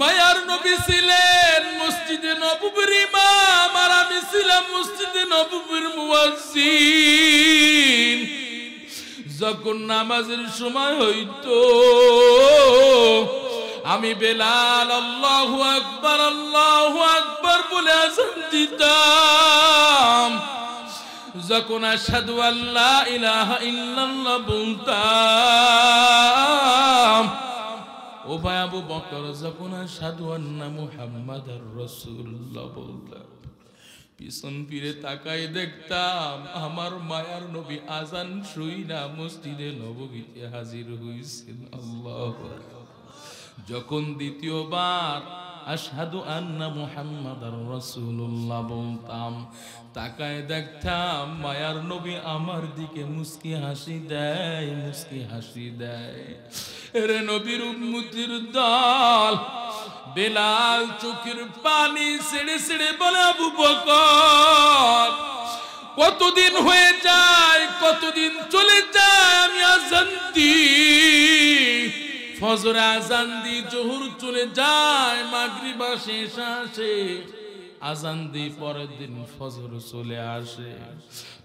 মায়ার নবী ছিলেন মসজিদে নববীর ইমাম, আর আমি ছিলাম মসজিদে নববীর মুয়াজ্জিন। যখন নামাজের সময় হইতো আমি বেলাল আল্লাহু আকবার বলে আযান দিতাম। যখন আশহাদু আল্লা ইলাহা ইল্লাল্লাহ বলতাম, ও ভাই আবু বকর যখন আশহাদু আন্না মুহাম্মাদার রাসূলুল্লাহ বলতাম, পিছন ফিরে তাকাই দেখতাম আমার মায়ার নবী আজান শুইনা মসজিদে নববীতে হাজির হইছেন। আল্লাহু আকবার। যখন দ্বিতীয়বার আশহাদু আন্না মুহাম্মাদার রাসূলুল্লাহ বলতাম, তাকায় দেখতাম মায়ার নবী আমার দিকে মুস্কি হাসি দেয়। রে নবীর উম্মতের দল, বেলাল চোখের পানি ছেড়ে ছেড়ে বলে, আবু বকর কতদিন হয়ে যায়, কতদিন চলে যায়, আমি আযান দিই, ফজর আযান দিই, জোহর চলে যায়, মাগরিব আসে, এশা আসে, আযান দিই, পরের দিন ফজর চলে আসে,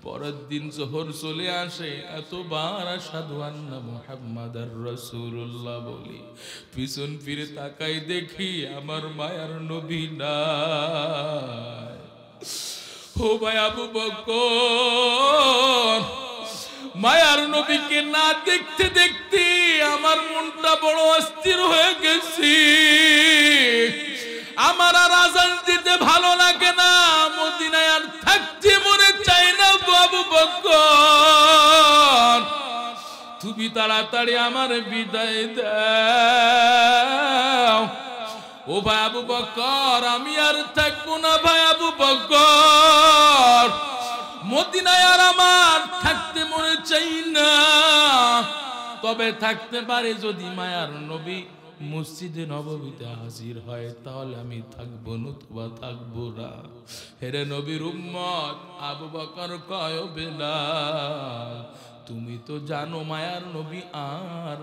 পরের দিন জোহর চলে আসে, এতবার আশহাদু আন্না মুহাম্মাদার রাসূলুল্লাহ বলি, পিছন ফিরে তাকাই দেখি আমার মায়ার নবী নাই। ও ভাই আবু বকর, মায়ার নবীকে না দেখতে দেখতে আমার মনটা বড় অস্থির হয়ে গেছে। আমার আর আযান দিতে ভালো লাগে না, মদিনায় আর থাকতে মনে চাই না। আবু বকর তুমি তাড়াতাড়ি আমার বিদায় দাও। ও ভাই আবু বকর আমি আর থাকবো না। ভাই আবু বকর মদিনায় আর আমার থাকতে মনে চাই না, তবে থাকতে পারে যদি মায়ার নবী মসজিদে নববীতে হাজির হয়, তাহলে আমি থাকবো, নতুবা থাকবো না। হেরে নবীর উম্মত আবু বকর কয়, বেলাল তুমি তো জানো মায়ার নবী আর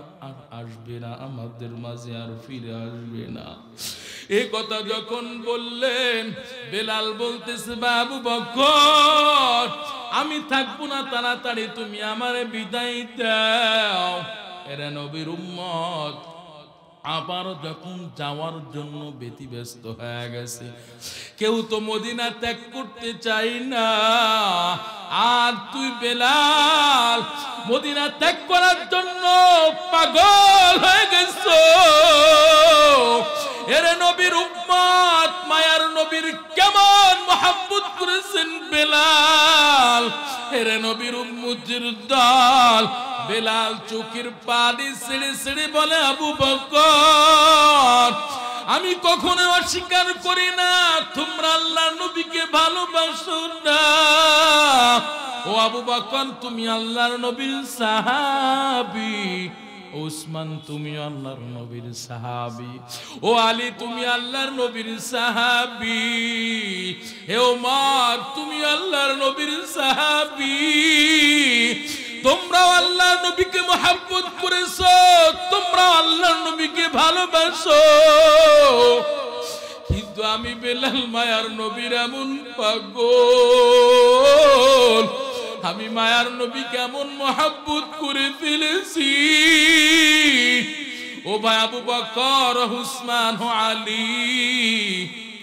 আসবে না, আমাদের মাঝে আর ফিরে আসবে না। এই কথা যখন বললেন, বেলাল বলতেছে, আবু বকর আমি থাকবো না, তাড়াতাড়ি তুমি আমারে বিদায় দাও। এরা নবীর উম্মত আবার যখন যাওয়ার জন্য ব্যতিব্যস্ত হয়ে গেছে, কেউ তো মদিনা ত্যাগ করতে চাই না। আর তুই বেলাল মদিনা ত্যাগ করার জন্য পাগল হয়ে গেছো। এরে নবীর উম্মত মায়ার নবীর কেমন মহব্বত করেছেন বেলাল। এরে নবীর উম্মতের দল, বেলাল চোখের পানি ছেড়ে ছেড়ে বলে, আবু বকর আমি কখনো অস্বীকার করি না তোমরা আল্লাহর নবীকে ভালোবাসো না। ও আবু বকর তুমি আল্লাহর নবীর সাহাবী, ওসমান তুমি আল্লাহর নবীর সাহাবী, ও আলী তুমি আল্লাহর নবীর সাহাবী, হে ওমর তুমি আল্লাহর নবীর সাহাবী। তোমরা আল্লাহর নবীকে মহব্বত করেছো, তোমরা আল্লাহর নবীকে ভালোবাসো, কিন্তু আমি বেলাল মায়ার নবীর এমন পাগল, আমি মায়ার নবী কেমন মহব্বত করে ফেলেছি। ও ভাই আবু বকর, উসমান, আলী,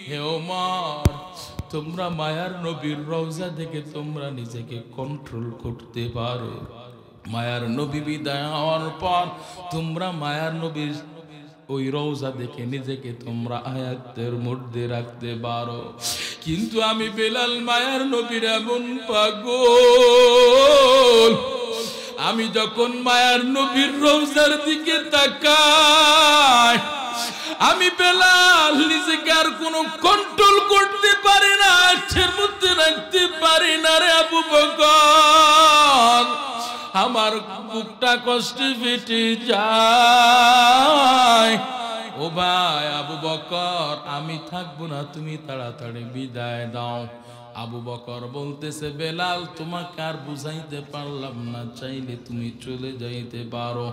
হে ওমর তোমরা মায়ার নবীর রওজা দেখে তোমরা নিজেকে কন্ট্রোল করতে পারো। মায়ার নবী বিদায় হওয়ার পর তোমরা মায়ার নবীর ওই রওজা দেখে নিজেকে তোমরা আয়াতের মধ্যে রাখতে পারো, কিন্তু আমি বেলাল মায়ার নবীর এমন পাগল, আমি যখন মায়ার নবীর রওজার দিকে তাকাই আমি বেলাল নিজেকে আর কোনো কন্ট্রোল করতে পারি না, আচ্ছের মধ্যে রাখতে পারি না। রে আবু বকর আমার বুকটা কষ্টে ফেটে যায়। ও ভাই আবু বকর আমি থাকবো না, তুমি তাড়াতাড়ি বিদায় দাও। আবু বকর বলতেছে, বেলাল তোমাকে আর বুঝাইতে পারলাম না, চাইলে তুমি চলে যাইতে পারো।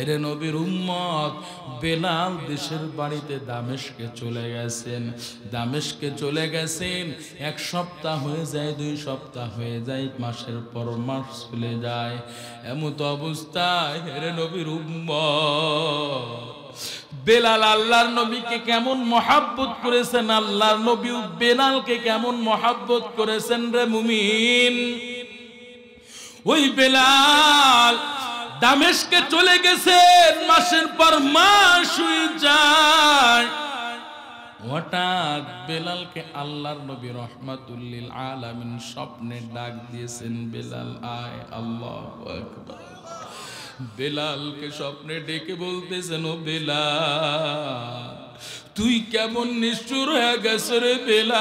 এরে নবীর উম্মত, বেলাল দেশের বাড়িতে দামেস্কে চলে গেছেন। দামেস্কে চলে গেছেন, 1 সপ্তাহ হয়ে যায়, 2 সপ্তাহ হয়ে যায়, মাসের পর মাস চলে যায়। এমত অবস্থায় এরে নবীর উম্মত, বেলাল আল্লাহর নবীকে কেমন মহাব্বত করেছেন, আল্লাহর নবী বেলালকে কেমন মহাব্বত করেছেন রে মুমিন। ওই বেলাল দামেস্কে চলে গেছেন, মাসের পর মাস হয়ে যায়। হঠাৎ বেলালকে আল্লাহর নবী রাহমাতুল লিল আলামিন স্বপ্নে ডাক দিয়েছেন, বেলাল আয়। আল্লাহু আকবার। বেলালকে স্বপ্নে ডেকে বলতেছেন, ও বেলাল তুই কেমন নিষ্ঠুর হয়ে গেছ রে বেলাল।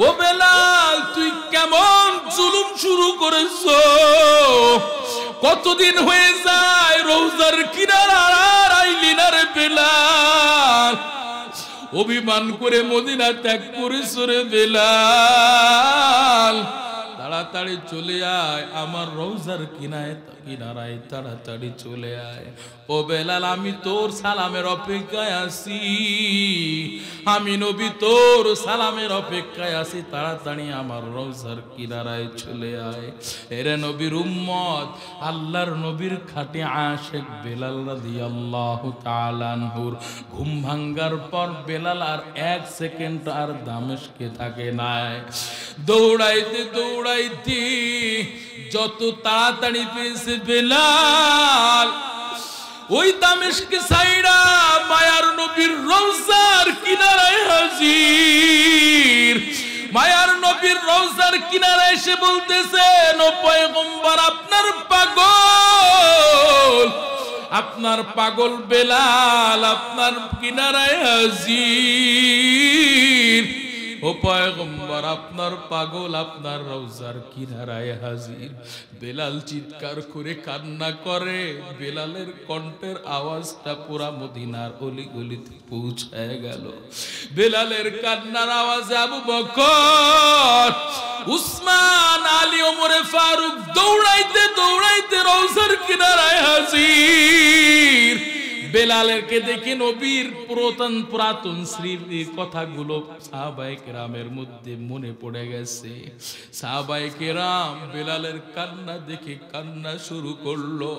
ও বেলাল তুই কেমন জুলুম শুরু করেছ। কতদিন হয়ে যায় রওজার কিনারা আর আইলি না রে বেলাল। অভিমান করে মদিনা ত্যাগ করেছ রে বেলাল। তাড়াতাড়ি চলে আয়, আমার রওজার কিনারায় তাড়াতাড়ি চলে আয়। ও বেলাল আমি তোর সালামের অপেক্ষায় আছি, আমি নবী তোর সালামের অপেক্ষায় আছি, তাড়াতাড়ি আমার রওজার কিনারায় চলে আয়। এরে নবীর উম্মত, আল্লাহর নবীর খাঁটি আশিক বেলাল রাদিয়াল্লাহু তাআলা আনহুর ঘুম ভাঙ্গার পর বেলাল আর 1 সেকেন্ড আর দামেস্কে থাকে নাই। দৌড়াইতে দৌড়াইতে যত তাড়াতাড়ি পেয়েছে বেলাল, ওই দামেস্কে সাইরা মায়ার নবীর রওজার কিনারায় হাজির। মায়ার নবীর রওজার কিনারায় এসে বলতেছেন, ও পয়গম্বর আপনার পাগল বেলাল আপনার কিনারায় হাজির। ও পয়গম্বর আপনার পাগল আপনার রওজার কিনারায় হাজির। বেলাল চিৎকার করে কান্না করে, বেলালের কণ্ঠের আওয়াজটা পুরা মদিনার অলিগলিতে পৌঁছায় গেল। বেলালের কান্নার আওয়াজে আবু বকর, উসমান, আলী, ওমরে ফারুক দৌড়াইতে দৌড়াইতে রওজার কিনারায় হাজির। বেলালেরকে দেখে নবীর পুরাতন স্মৃতির কথাগুলো সাহাবায়ে কেরামের মধ্যে মনে পড়ে গেছে। সাহাবায়ে কেরাম বেলালের কান্না দেখে কান্না শুরু করলো।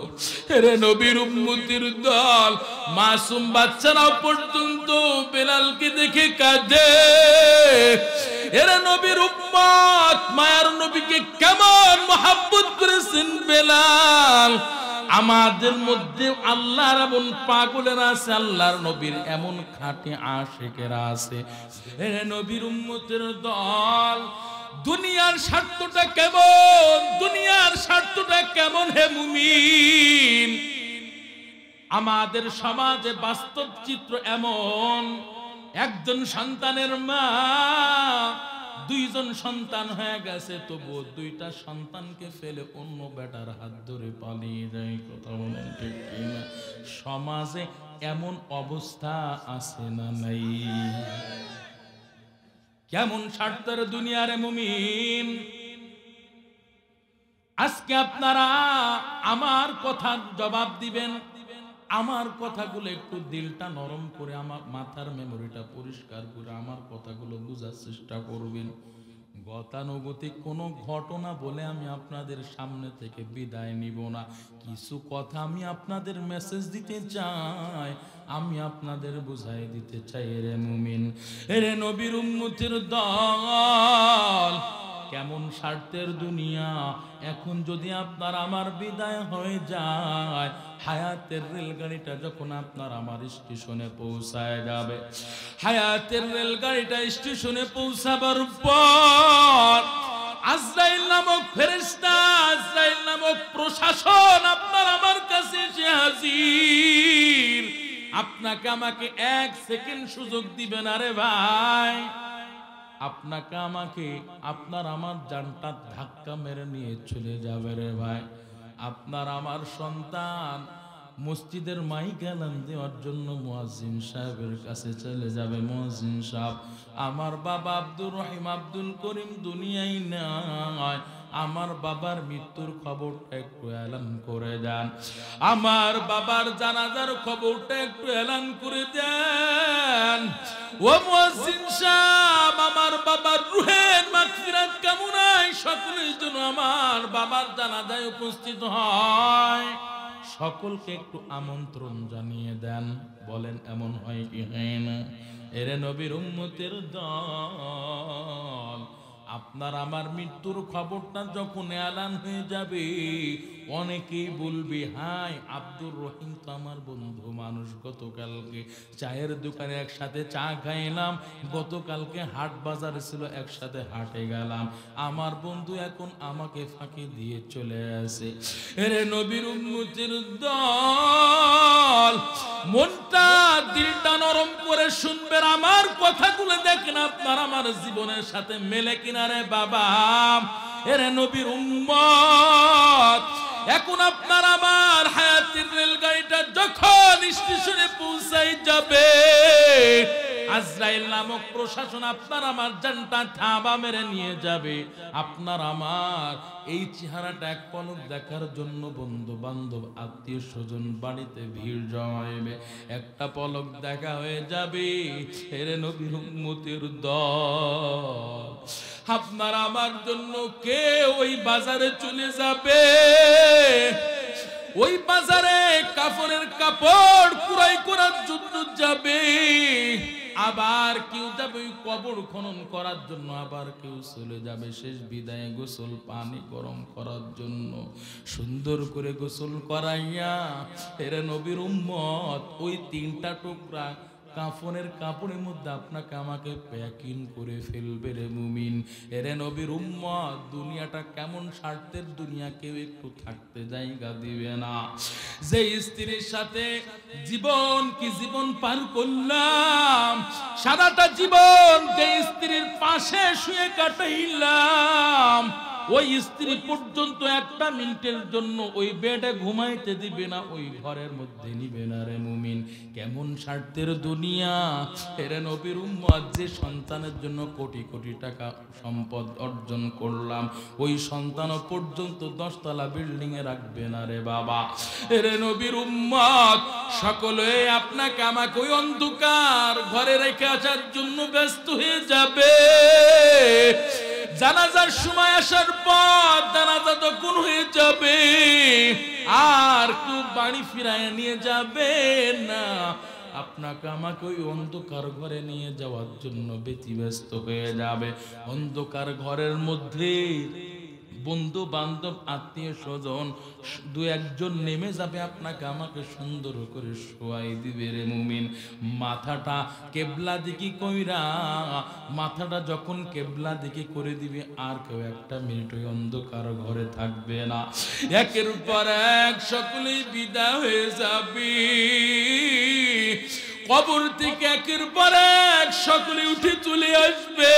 রে নবীর উম্মতির দল, মাসুম বাচ্চারা পর্যন্ত বেলালকে দেখে কাঁদে। এরা নবীর উম্মত, মায়ার নবীকে কেমন মহব্বত করেছেন বেলাল। আমাদের মধ্যে আল্লাহর এমন পাগলেরা আছে, আল্লাহর নবীর এমন খাঁটি আশিকেরা আছে। হে নবীর উম্মতের দল, দুনিয়ার স্বার্থটা কেমন, দুনিয়ার স্বার্থটা কেমন হে মুমিন। আমাদের সমাজে বাস্তব চিত্র এমন, একজন সন্তানের মা 2 জন সন্তান হয়ে গেছে, তবুও 2টা সন্তানকে ফেলে অন্য বেটার হাত ধরে পালিয়ে যায়। কথা বলেন ঠিক কিনা? সমাজে এমন অবস্থা আছে না নাই? কেমন স্বার্থের দুনিয়ার মুমিন। আজকে আপনারা আমার কথার জবাব দিবেন, আমার কথাগুলো একটু দিলটা নরম করে, আমার মাথার মেমোরিটা পরিষ্কার করে আমার কথাগুলো বোঝার চেষ্টা করবেন। গতানুগতিক কোনো ঘটনা বলে আমি আপনাদের সামনে থেকে বিদায় নিব না। কিছু কথা আমি আপনাদের মেসেজ দিতে চাই, আমি আপনাদের বুঝাই দিতে চাই। রে মুমিন, রে নবীর উম্মতের দল, কেমন স্বার্থের দুনিয়া। এখন যদি আপনার আমার বিদায় হয়ে যায়, হায়াতের রেলগাড়িটা যখন আপনার আমার স্টেশনে পৌঁছায় যাবে, হায়াতের রেলগাড়িটা স্টেশনে পৌঁছাবার পর আজরাইল নামক ফেরেশতা, আজরাইল নামক প্রশাসন আপনার আমার কাছে এসে হাজির। আপনাকে আমাকে 1 সেকেন্ড সুযোগ দিবেন। আরে ভাই, আপনাকে আমাকে আপনার আমার জানটা ধাক্কা মেরে নিয়ে চলে যাবে রে ভাই। আপনার আমার সন্তান মসজিদের মাইক এলান দেওয়ার জন্য মুয়াজ্জিন সাহেবের কাছে চলে যাবে। মুয়াজ্জিন সাহেব, আমার বাবা আব্দুর রহিম আব্দুল করিম দুনিয়ায় নাই, আমার বাবার মৃত্যুর খবরটা একটু এলান করে দেন, আমার বাবার জানাজার খবরটা একটু এলান করে দেন। ও মুয়াজ্জিন সাহেব, আমার বাবার রুহের মাগফিরাত কামনায় সকলের জন্য আমার বাবার জানাজায় উপস্থিত হয়, সকলকে একটু আমন্ত্রণ জানিয়ে দেন। বলেন এমন হয় কি হয় না? এরে নবীর উম্মতের দল, আপনার আমার মৃত্যুর খবরটা যখন এলান হয়ে যাবে, অনেকেই বলবে, হাই আব্দুর রহিম তো আমার বন্ধু মানুষ, গতকালকে চায়ের দোকানে একসাথে চা খাইলাম, গতকালকে হাট বাজার ছিল একসাথে হাটে গেলাম, আমার বন্ধু এখন আমাকে ফাঁকি দিয়ে চলে আসে। এরে নবীর উম্মতের দল, মনটা দিলটা নরম করে শুনবেন আমার কথাগুলো, দেখেন আপনার আমার জীবনের সাথে মেলে কিনা রে বাবা। এরে নবীর উম্মত, এখন আপনার আমার হায়াতের রেলগাড়িটা যখন স্টেশনে পৌঁছাই যাবে, আজরাইল নামক প্রশাসন আপনার আমার জানটা থাবা মেরে নিয়ে যাবে। আপনার আমার এই চেহারাটা এক পলক দেখার জন্য বন্ধু বান্ধব আত্মীয় স্বজন বাড়িতে ভিড় জমাবে, একটা পলক দেখা হয়ে যাবে। এরে নবীর উম্মতের দল, আপনার আমার জন্য কে ওই বাজারে চলে যাবে, ওই বাজারে কাপড়ের কাপড় কুড়াই করার জন্য যাবে, আবার কেউ যাবে ওই কবর খনন করার জন্য, আবার কেউ চলে যাবে শেষ বিদায়ে গোসল পানি গরম করার জন্য। সুন্দর করে গোসল করাইয়া এরে নবীর উম্মত ওই তিনটা টুকরা কাফনের কাপড়ের মধ্যে আপনাকে আমাকে প্যাকিং করে ফেলবে রে মুমিন। এরে নবীর উম্মত, দুনিয়াটা কেমন স্বার্থের দুনিয়া, কেউ একটু থাকতে জায়গা দিবে না। যে স্ত্রীর সাথে জীবন কি জীবন পার করলাম, সারাটা জীবন যে স্ত্রীর পাশে শুয়ে কাটাইলাম, ওই স্ত্রী পর্যন্ত একটা মিনিটের জন্য ওই বেডে ঘুমাইতে দিবে না, ওই ঘরের মধ্যে নিবে না রে মুমিন। কেমন স্বার্থের দুনিয়া। এরে নবীর উম্মত, যে সন্তানের জন্য কোটি কোটি টাকা সম্পদ অর্জন করলাম, ওই সন্তান পর্যন্ত 10 তলা বিল্ডিং এ রাখবে না রে বাবা। এরে নবীর উম্মত, সকলে আপনাকে আমাকে ওই অন্ধকার ঘরে রেখে আসার জন্য ব্যস্ত হয়ে যাবে। জানাজার সময় আসার পর জানাজা তখন হয়ে যাবে, আর কেউ বাড়ি ফিরায় নিয়ে যাবে না। আপনাকে আমাকে ওই অন্ধকার ঘরে নিয়ে যাওয়ার জন্য ব্যতিব্যস্ত হয়ে যাবে। অন্ধকার ঘরের মধ্যে বন্ধু বান্ধব আত্মীয় স্বজন দু একজন নেমে যাবে, আপনাকে আমাকে সুন্দর করে শোয়াই দিবে রে মুমিন। মাথাটা কেবলা দিকে কইরা, মাথাটা যখন কেবলা দিকে করে দিবে, আর কেউ একটা মিনিট ওই অন্ধকার ঘরে থাকবে না। একের পর এক সকলেই বিদায় হয়ে যাবে কবর থেকে, একের পর এক সকলে উঠে চলে আসবে।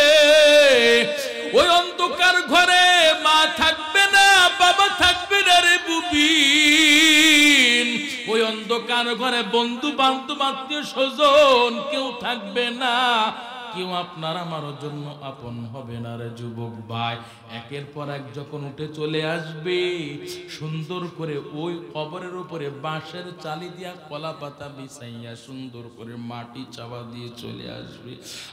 ওই অন্ধকার ঘরে মা থাকবে না, বাবা থাকবে না রে বুবিন। ওই অন্ধকার ঘরে বন্ধু বান্ধব আত্মীয় স্বজন কেউ থাকবে না, কেউ আপনার আমার জন্য আপন হবে না রে যুবক ভাই। একের পর এক যখন উঠে চলে আসবে, সুন্দর করে ওই কবরের উপরে বাঁশের চালি দিয়া কলা পাতা বিছাইয়া সুন্দর করে মাটি চাপা দিয়ে চলে আসবে।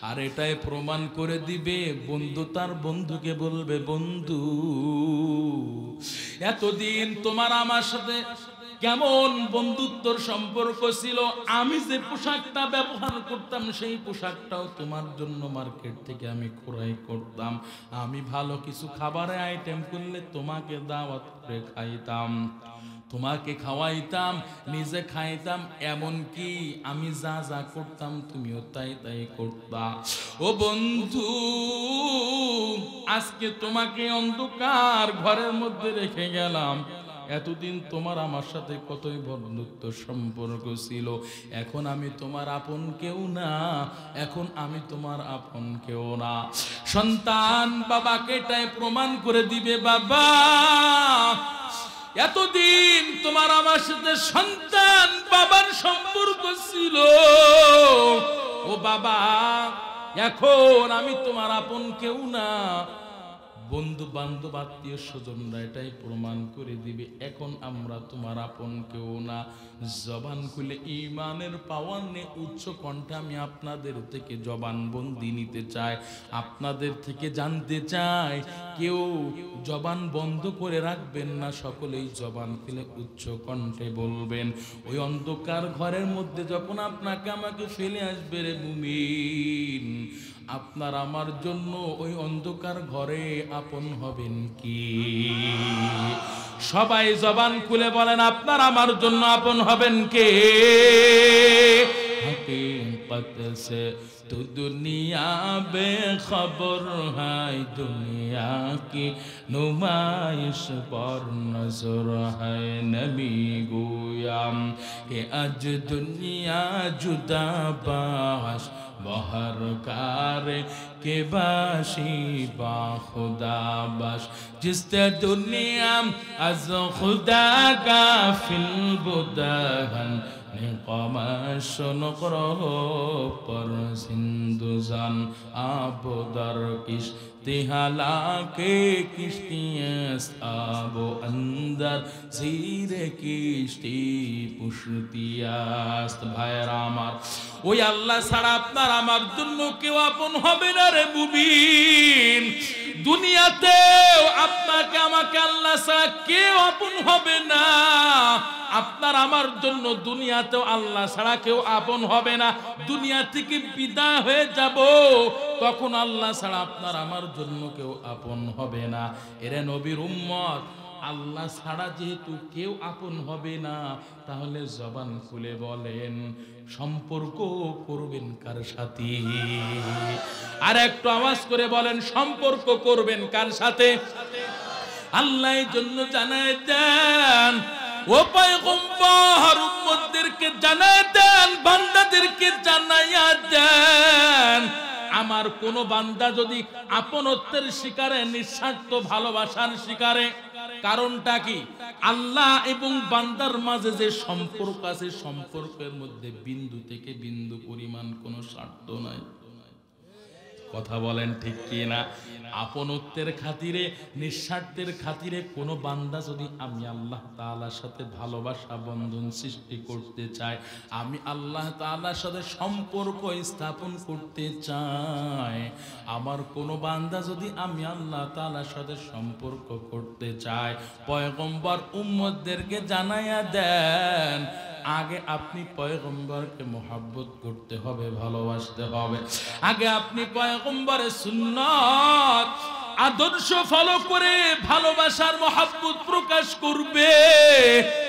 আর এটাই প্রমাণ করে দিবে, বন্ধু তার বন্ধুকে বলবে, বন্ধু এতদিন তোমার আমার সাথে কেমন বন্ধুত্বর সম্পর্ক ছিল, আমি যে পোশাকটা ব্যবহার করতাম সেই পোশাকটাও তোমার জন্য মার্কেট থেকে আমি ক্রয় করতাম। আমি ভালো কিছু খাবারের আইটেম করলে তোমাকে দাওয়াত করে খাইতাম, তোমাকে খাওয়াইতাম, নিজে খাইতাম, এমন কি আমি যা যা করতাম তুমিও তাই তাই করতা। ও বন্ধু, আজকে তোমাকে অন্ধকার ঘরের মধ্যে রেখে গেলাম, এতদিন তোমার আমার সাথে কতই বন্ধুত্ব সম্পর্ক ছিল, এখন আমি তোমার আপন কেউ না, এখন আমি তোমার আপন কেউ না। সন্তান বাবাকে এটাই প্রমাণ করে দিবে, বাবা এতদিন তোমার আমার সাথে সন্তান বাবার সম্পর্ক ছিল, ও বাবা এখন আমি তোমার আপন কেউ না। বন্ধু বান্ধব আত্মীয় স্বজনরা এটাই প্রমাণ করে দিবে এখন আমরা তোমার আপন কেউ না। জবান খুলে ঈমানের পাওয়ার নিয়ে উচ্চ কণ্ঠে আমি আপনাদের থেকে জবানবন্দি নিতে চাই, আপনাদের থেকে জানতে চাই। কেউ জবান বন্ধ করে রাখবেন না, সকলেই জবান খুলে উচ্চ কণ্ঠে বলবেন। ওই অন্ধকার ঘরের মধ্যে যখন আপনাকে আমাকে ফেলে আসবে রে মুমিন, আপনার আমার জন্য ওই অন্ধকার ঘরে আপন হবেন কি? সবাই জবান খুলে বলেন আপনার আমার জন্য আপন হবেন কে? हकीकत से तो दुनिया बेखबर है, दुनिया की नुमाइश पर नजर है। नबी गोयाम कि आज दुनिया जुदा बाश बहर कार के बाशी बा खुदा बाश, जिससे दुनिया अज खुदा का फिल बुदहन निकमाश नकरह पर सिंधुजान आबदर किश्तिहाला के किश्तियां अंदर जीरे किश्ती पुष्टियास्त। भाईरा आमार ওই আল্লাহ ছাড়া আপনার আমার জন্য কেউ আপন হবে না রে মুমিন। দুনিয়াতেও আপনাকে আমাকে আল্লাহ ছাড়া কেউ আপন হবে না। আপনার আমার জন্য দুনিয়াতেও আল্লাহ ছাড়া কেউ আপন হবে না। দুনিয়া থেকে বিদায় হয়ে যাব তখন আল্লাহ ছাড়া আপনার আমার জন্য কেউ আপন হবে না। এরে নবীর উম্মত, আল্লাহ ছাড়া যেহেতু কেউ আপন হবে না, তাহলে জবান খুলে বলেন সম্পর্ক করবেন কার সাথে? আর একটু আওয়াজ করে বলেন সম্পর্ক করবেন কার সাথে? আল্লাহ এর জন্য জানায় দেন, ও পয়গম্বর উম্মতদেরকে জানায় দেন, বান্দাদেরকে জানায়া দেন, আমার কোন বান্দা যদি আপনত্বের শিকারে, নিঃস্বার্থ ভালোবাসার শিকারে, কারণটা কি? আল্লাহ এবং বান্দার মাঝে যে সম্পর্ক আছে, সম্পর্কের মধ্যে বিন্দু থেকে বিন্দু পরিমাণ কোনো স্বার্থ নাই। কথা বলেন ঠিক কি না? আপনত্বের খাতিরে, নিঃস্বার্থের খাতিরে কোন বান্দা যদি আমি আল্লাহ তাআলার সাথে ভালোবাসা বন্ধন সৃষ্টি করতে চাই, আমি আল্লাহ তাআলার সাথে সম্পর্ক স্থাপন করতে চাই, আমার কোন বান্দা যদি আমি আল্লাহ তাআলার সাথে সম্পর্ক করতে চাই, পয়গম্বর উম্মতদেরকে জানাইয়া দেন আগে আপনি পয়গম্বরকে মহব্বত করতে হবে, ভালোবাসতে হবে। আগে আপনি পয়গম্বরের সুন্নাত আদর্শ ফলো করে ভালোবাসার মহব্বত প্রকাশ করবে,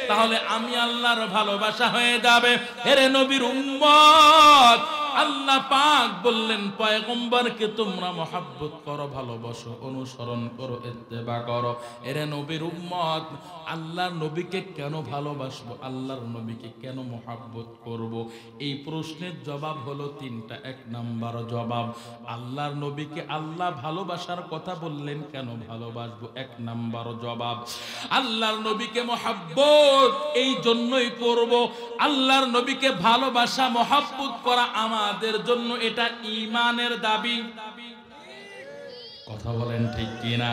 তাহলে আমি আল্লাহর ভালোবাসা হয়ে যাবে। এরে নবীর উম্মত, আল্লাহ পাক বললেন পয়গম্বরকে তোমরা মহব্বত করো, ভালোবাসো, অনুসরণ করো, ইত্তেবা করো। এরে নবীর উম্মত, আল্লাহর নবীকে কেন ভালোবাসবো, আল্লাহর নবীকে কেন মহব্বত করব? এই প্রশ্নের জবাব হলো তিনটা। এক নাম্বার জবাব, আল্লাহর নবীকে আল্লাহ ভালোবাসার কথা বললেন, কেন ভালোবাসবো? এক নাম্বার জবাব, আল্লাহর নবীকে মহব্বত এই জন্যই করব, আল্লাহর নবীকে ভালোবাসা মহব্বত করা আমাদের জন্য এটা ঈমানের দাবি। কথা বলেন ঠিক কি না?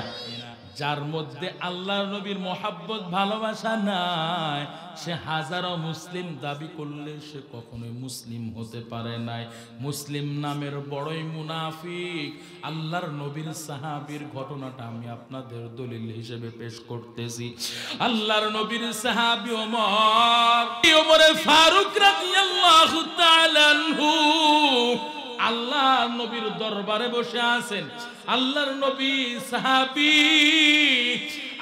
যার মধ্যে আল্লাহর নবীর মহব্বত ভালোবাসা নাই, সে হাজারো মুসলিম দাবি করলে সে কখনোই মুসলিম হতে পারে নাই। মুসলিম নামের বড়ই মুনাফিক। আল্লাহর নবীর সাহাবীর ঘটনাটা আমি আপনাদের দলিল হিসেবে পেশ করতেছি। আল্লাহর নবীর সাহাবী ওমর ফারুক রাদিয়াল্লাহু তাআলা আনহু আল্লাহ নবীর দরবারে বসে আছেন। আল্লাহর নবী সাহাবী,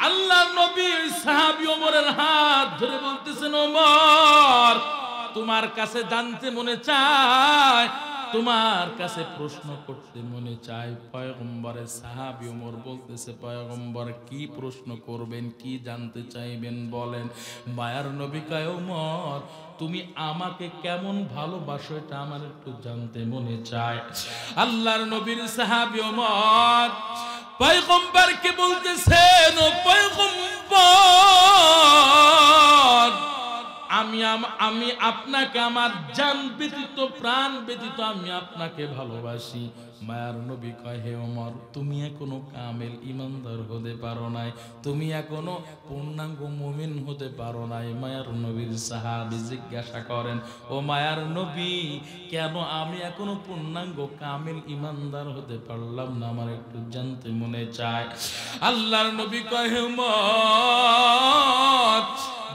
আল্লাহর নবী সাহাবী ওমরের হাত ধরে বলতেছেন, ওমর তোমার কাছে জানতে মনে চায়, তোমার কাছে প্রশ্ন করতে মনে চায়। পয়গম্বরের সাহাবী ওমর বলতেছে, পয়গম্বর কি প্রশ্ন করবেন, কি জানতে চাইবেন বলেন। মায়ার নবী কয়, ওমর তুমি আমাকে কেমন ভালোবাসো এটা আমার একটু জানতে মনে চায়। আল্লাহর নবীর সাহাবী ওমর পয়গম্বরকে বলতেছেন, ও পয়গম্বর, আমি আপনাকে আমার জান ব্যতীত প্রাণ ব্যতীত আমি আপনাকে ভালোবাসি। মায়ার নবী কয়, হে ওমর, তুমি এখনো কামেল ইমানদার হতে পারো নাই, তুমি এখনো পূর্ণাঙ্গ মুমিন হতে পারো নাই। মায়ার নবীর সাহাবী জিজ্ঞাসা করেন, ও মায়ার নবী, কেন আমি এখনো পূর্ণাঙ্গ কামেল ইমানদার হতে পারলাম না? আমার একটু জানতে মনে চায়। আল্লাহর নবী কয়, হে ওমর,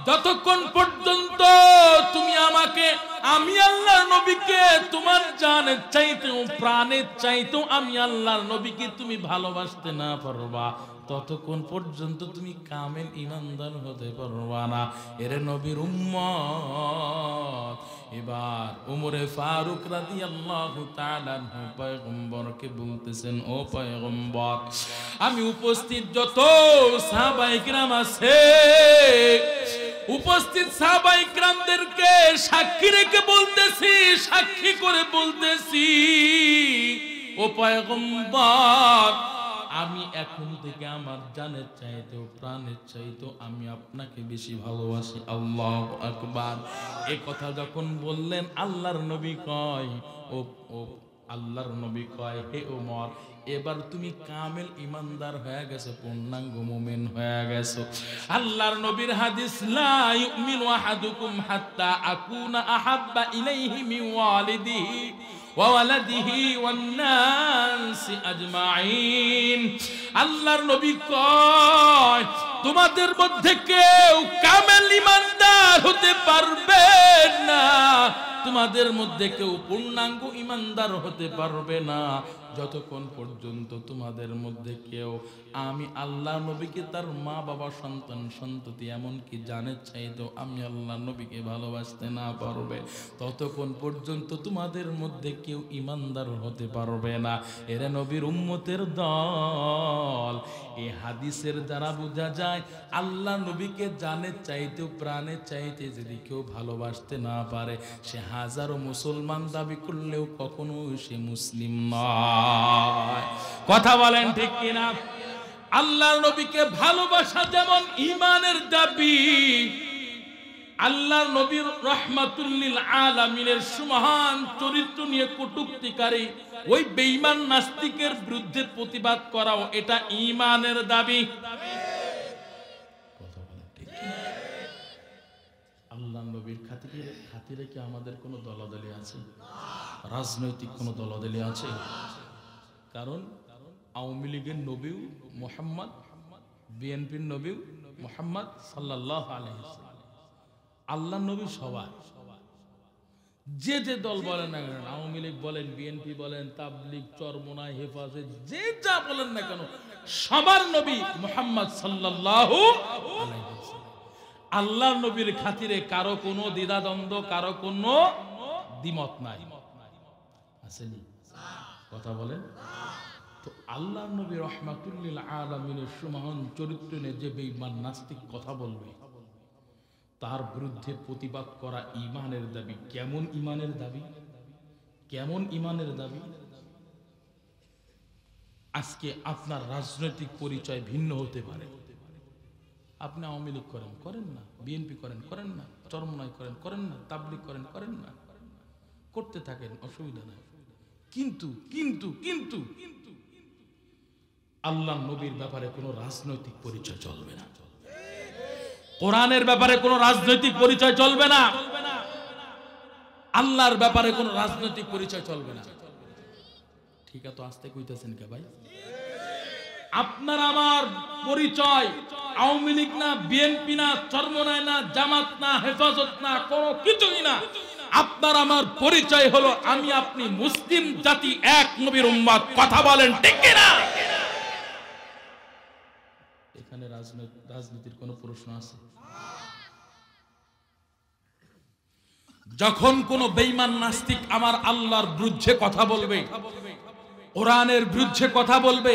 যতক্ষণ পর্যন্ত তুমি আমাকে, আমি আল্লাহর নবীকে তোমার জানের চাইতেও প্রাণের চাইতেও আমি আল্লাহর নবীকে তুমি ভালোবাসতে না পারবা, ততক্ষণ পর্যন্ত তুমি কামেল ইমানদার হতে পারবা না। এরে নবীর উম্মত। এবার ওমরে ফারুক রাদিয়াল্লাহু তাআলা পয়গম্বরকে বলতেছেন, ও পয়গম্বর, আমি উপস্থিত যত সাহাবায়ে কিরাম আছে, উপস্থিত সাহাবায়ে কিরামদেরকে সাক্ষী রেখে বলতেছি, সাক্ষী করে বলতেছি, ও পয়গম্বর, আমি এখন থেকে আমার জানের চাইতেও প্রাণের চাইতেও আমি আপনাকে বেশি ভালোবাসি। আল্লাহু আকবার। এই কথা যখন বললেন, আল্লাহর নবী কয়, ও আল্লাহর নবী কয়, হে ওমর, এবার তুমি কামেল ইমানদার হয়ে গেছো, পূর্ণাঙ্গ মুমিন হয়ে গেছো। আল্লাহর নবীর হাদিস, লা ইউমিনু আহাদুকুম হাত্তা আকুনা আহাব্বা ইলাইহি মিন ওয়ালিদিহি ওয়া ওয়ালাদিহি ওয়ান নাসি আজমাইন। আল্লাহর নবী কয়, তোমাদের মধ্যে কেউ কামেল ইমানদার হতে পারবে না, তোমাদের মধ্যে কেউ পূর্ণাঙ্গ ইমানদার হতে পারবে না যতক্ষণ পর্যন্ত তোমাদের মধ্যে কেউ আমি আল্লাহ নবীকে, তার মা বাবা, সন্তান সন্ততি এমনকি জানের চাইতেও আমি আল্লাহ নবীকে ভালোবাসতে না পারবে, ততক্ষণ পর্যন্ত তোমাদের মধ্যে কেউ ইমানদার হতে পারবে না। এরা নবীর উম্মতের দল। এই হাদিসের দ্বারা বোঝা যায়, আল্লাহ নবীকে জানের চাইতেও প্রাণের চাইতে যদি কেউ ভালোবাসতে না পারে, সে হাজারো মুসলমান দাবি করলেও কখনো সে মুসলিম নয়। কথা বলেন ঠিক কিনা? আল্লাহর নবীকে ভালোবাসা যেমন ঈমানের দাবি, আল্লাহর নবীর রাহমাতুল লিল আলামিনের সুমহান চরিত্র নিয়ে কটূক্তিকারী ওই বেঈমান নাস্তিকের বিরুদ্ধে প্রতিবাদ করাও এটা ঈমানের দাবি। কথা বলেন ঠিক কিনা? আল্লাহর নবীর খাতিরে কি আমাদের কোনো দলাদলি আছে? রাজনৈতিক কোনো দলাদলি আছে? কারণ আওয়ামী লীগের নবীও মুহাম্মদ, বিএনপির নবীও মুহাম্মদ সাল্লাল্লাহু আলাইহি ওয়াসাল্লাম। আল্লাহর নবী সবার, যে যে দল বলেন না কেন, আওয়ামী লীগ বলেন, বিএনপি বলেন, তাবলীগ, চরমোনাই, হেফাজত, যে যা বলেন না কেন, সবার নবী মুহাম্মদ সাল্লাল্লাহু আলাইহি ওয়াসাল্লাম। আল্লাহর নবীর খাতিরে কারো কোনো দ্বিধাদ্বন্দ্ব, কারো কোনো দ্বিমত নাই, আসেনি? কথা বলেন তো। আল্লাহর নবী রাহমাতুল লিল আলামিনের সুমহান চরিত্র নিয়ে যে বেঈমান নাস্তিক কথা বলবে, তার বিরুদ্ধে প্রতিবাদ করা ঈমানের দাবি। কেমন ঈমানের দাবি? কেমন ঈমানের দাবি? আজকে আপনার রাজনৈতিক পরিচয় ভিন্ন হতে পারে, আপনি আওয়ামী লীগ করেন, করেন না, বিএনপি করেন, করেন না, চরমোনাই করেন, করেন না, তাবলীগ করেন, করেন না, করতে থাকেন, অসুবিধা নাই। কিন্তু কিন্তু কিন্তু আল্লাহর নবীর ব্যাপারে কোনো রাজনৈতিক পরিচয় চলবে না, কোরআনের ব্যাপারে কোনো রাজনৈতিক পরিচয় চলবে না, আল্লাহর ব্যাপারে কোনো রাজনৈতিক পরিচয় চলবে না। ঠিক আছে, আসতে কইতেছেন কে ভাই? আপনার আমার পরিচয় আওয়ামী লীগ না, বিএনপি না, চরমোনাই না, জামাত না, হেফাজত না, কোনো কিছুই না। আপনার আমার পরিচয় হলো আমি আপনি মুসলিম জাতি, এক নবীর উম্মত। কথা বলেন ঠিক কিনা? এখানে রাজনীতির কোনো প্রশ্ন আছে? যখন কোন বেঈমান নাস্তিক আমার আল্লাহর বিরুদ্ধে কথা বলবে, কোরআনের বিরুদ্ধে কথা বলবে,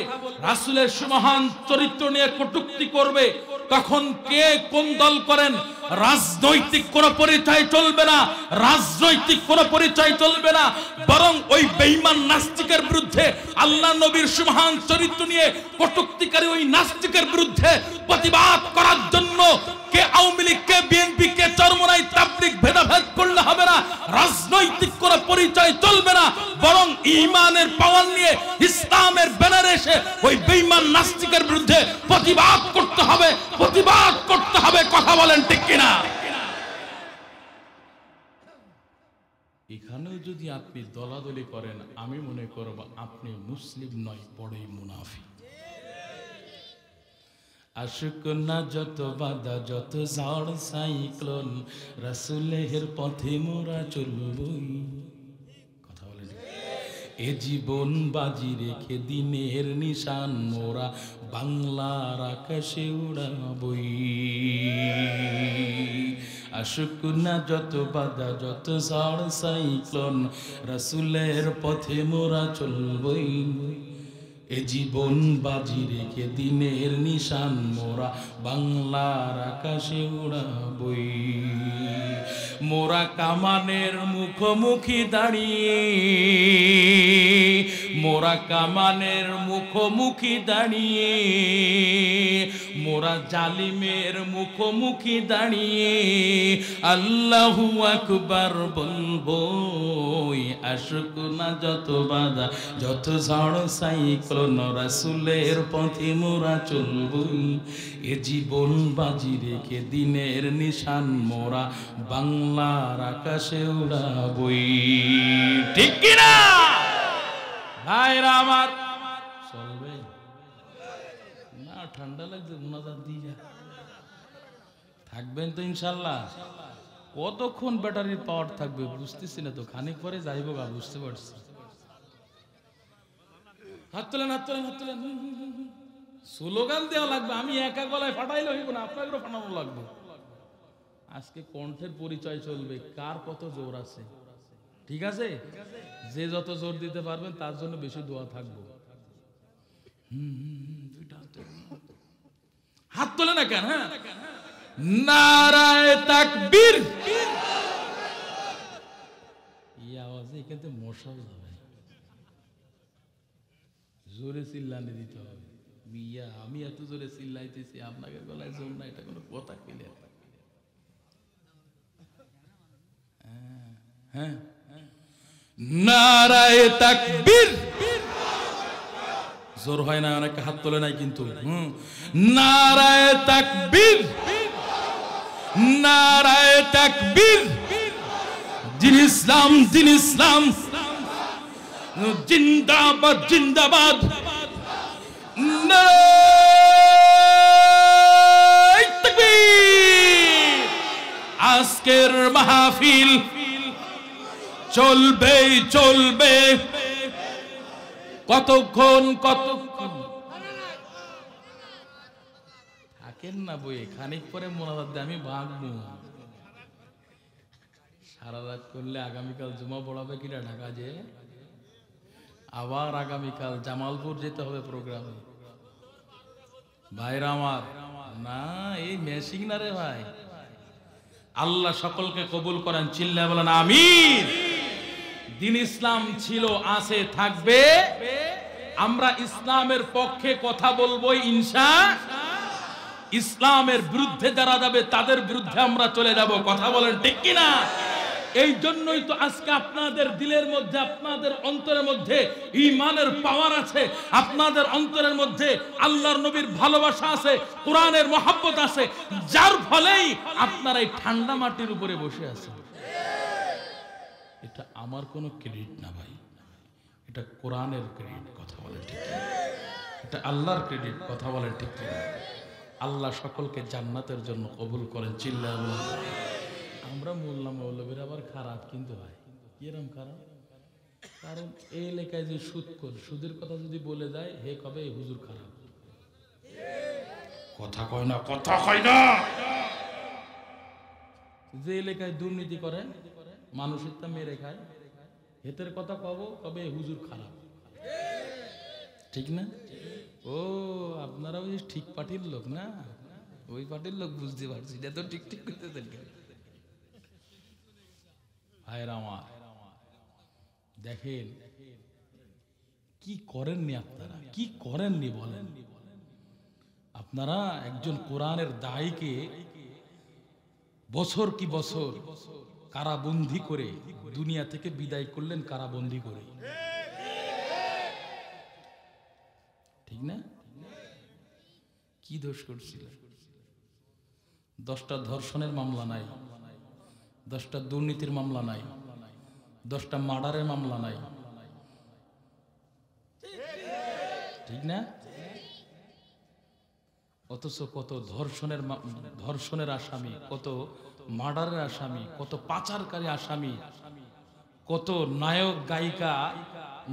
রাসূলের সুমহান চরিত্র নিয়ে কটূক্তি করবে, তখন কে কোন দল করেন রাজনৈতিক কোন পরিচয় চলবে না, রাজনৈতিক কোন পরিচয় চলবে না, বরং ওই বেঈমান নাস্তিকের বিরুদ্ধে, আল্লাহ নবীর সুবহান চরিত্র নিয়ে কটূক্তিকারী ওই নাস্তিকের বিরুদ্ধে প্রতিবাদ করার জন্য কে আওয়ামী লীগ, কে বিএনপি, কে চরমোনাই তাবলীগ ভেদাভেদ করলে হবে না, রাজনৈতিক কোন পরিচয় চলবে না, বরং ঈমানের পাওয়ার নিয়ে ইসলামের ব্যানারে এসে ওই বেঈমান নাস্তিকের বিরুদ্ধে প্রতিবাদ করতে হবে, প্রতিবাদ করতে হবে। কথা বলেন ঠিক কিনা? এখানেও যদি আপনি দলাদলি করেন, আমি মনে করব আপনি মুসলিম নয়, বড়ই মুনাফিক। আশুক না যত বাধা, যত ঝড় সাইক্লোন, রাসূলের পথে মোরা চলবই। কথা বলেন, এ জীবন বাজি রেখে দিনের নিশান মোরা বাংলার আকাশে উড়াবই। আশুক না যত বাধা, যত ঝড় সাইক্লোন, রাসূলের পথে মোরা চলবই। এ জীবন বাজি রেখে দিনের নিশান মোরা বাংলার আকাশে উড়াবই। মোরা কামানের মুখোমুখি দাঁড়িয়ে, মোরা কামানের মুখোমুখি দাঁড়িয়ে, মোরা জালিমের মুখোমুখি দাঁড়িয়ে আল্লাহু আকবার বলবো। আশুক না যত বাধা, যত ঝড় সাইক্লোন, রাসূলের পথে মোরা চলবই। এ জীবন বাজি রেখে দিনের নিশান মোরা বাংলার আকাশে উড়াবই। ঠিক কিনা ভাইরা আমার? চলবে না? ঠান্ডা লাগছে, মুনাজাত দিয়ে থাকবেন তো ইনশাল্লাহ? কতক্ষণ ব্যাটারির পাওয়ার থাকবে বুঝতেছি না তো, খানিক পরে যাইব গা, বুঝতে পারছি। হাত তোলেন, হাত তোলেন, হাত তোলেন। স্লোগান দেওয়া লাগবে, আমি একা গলায় ফাটাইলে হইব না, আপনাকে ফাটানো লাগবে। আজকে কণ্ঠের পরিচয় চলবে, কার কত জোর আছে। ঠিক আছে? যে যত জোর দিতে পারবেন তার জন্য বেশি দোয়া থাকবো। হাত তোলে না কেন? হ্যাঁ, নারায়ে তাকবীর। এই আওয়াজে এখানে মশা যাবে, জোরে চিল্লানি দিতে হবে। মিয়া আমি এত জোরে চিল্লাইতেছি, আপনাকে গলায় জোর না, এটা কোনো কথা কেলে? হ্যাঁ, নারায়ে তাকবীর। জোর হয় না, অনেকে হাত তোলে নাই কিন্তু। নারায়ে তাকবীর, নারায়ে তাকবীর। দিন ইসলাম, দিন ইসলাম জিন্দাবাদ, জিন্দাবাদ। নারায়ে তাকবীর। আজকের মাহফিল চলবে, চলবে। কতক্ষণ, কতক্ষণ থাকেন না বইয়ে, খানিক পরে মোনাজাত দিয়ে আমি ভাগবো। সারা রাত করলে আগামীকাল জুমা পড়াবে কিনা ঢাকা, যে আবার আগামীকাল জামালপুর যেতে হবে প্রোগ্রামে। ভাইরা আমার, না এই মেশিং না রে ভাই। আল্লাহ সকলকে কবুল করেন, চিল্লায় বলেন আমিন। দিন ইসলাম ছিল, আছে, থাকবে। আমরা ইসলামের পক্ষে কথা বলবো ইনশাআল্লাহ। ইসলামের বিরুদ্ধে যারা যাবে তাদের বিরুদ্ধে আমরা চলে যাব। কথা বলেন ঠিক কিনা? এই জন্যই তো আজকে আপনাদের দিলের মধ্যে, আপনাদের অন্তরের মধ্যে ঈমানের পাওয়ার আছে, আপনাদের অন্তরের মধ্যে আল্লাহর নবীর ভালোবাসা আছে, কোরআনের মহব্বত আছে, যার ফলেই আপনারা এই ঠান্ডা মাটির উপরে বসে আছেন। এটা আমার কোনো ক্রেডিট না ভাই, এটা কোরআনের ক্রেডিট। কথা বলেন ঠিক কিনা? এটা আল্লাহর ক্রেডিট। কথা বলেন ঠিক কিনা? আল্লাহ সকলকে জান্নাতের জন্য কবুল করেন, চিল্লায় বলেন। আমরা মোল্লা মৌলবীর আবার খারাপ কিন্তু ভাই। কিরম খারাপ? কারণ এই এলাকায় যে সুদখোর, সুদের কথা যদি বলে যায় হে কবে এই হুজুর খারাপ। কথা কয় না, কথা কয় না। যে এলাকায় দুর্নীতি করে, মানুষের তা মেরে খায়, হেতের কথা কব কবে হুজুর খারাপ। ঠিক না? ও আপনারা ওই ঠিক পার্টির লোক না? ওই পার্টির লোক বুঝতে পারছি, এটা তো ঠিক ঠিক করতে দেন। ভাইরা আমার দেখেন কি করেননি আপনারা, কি করেননি বলেন। আপনারা একজন কোরআনের দায়ীকে বছর কি বছর কারাবন্দী করে দুনিয়া থেকে বিদায় করলেন, কারাবন্দী করে, ঠিক না? কি দোষ করছিল? 10টা ধর্ষণের মামলা নাই, 10টা দুর্নীতির মামলা নাই, 10টা মার্ডারের মামলা নাই, ঠিক না? অথচ কত ধর্ষণের আসামি, কত মার্ডারের আসামি, কত পাচারকারী আসামি, কত নায়ক গায়িকা,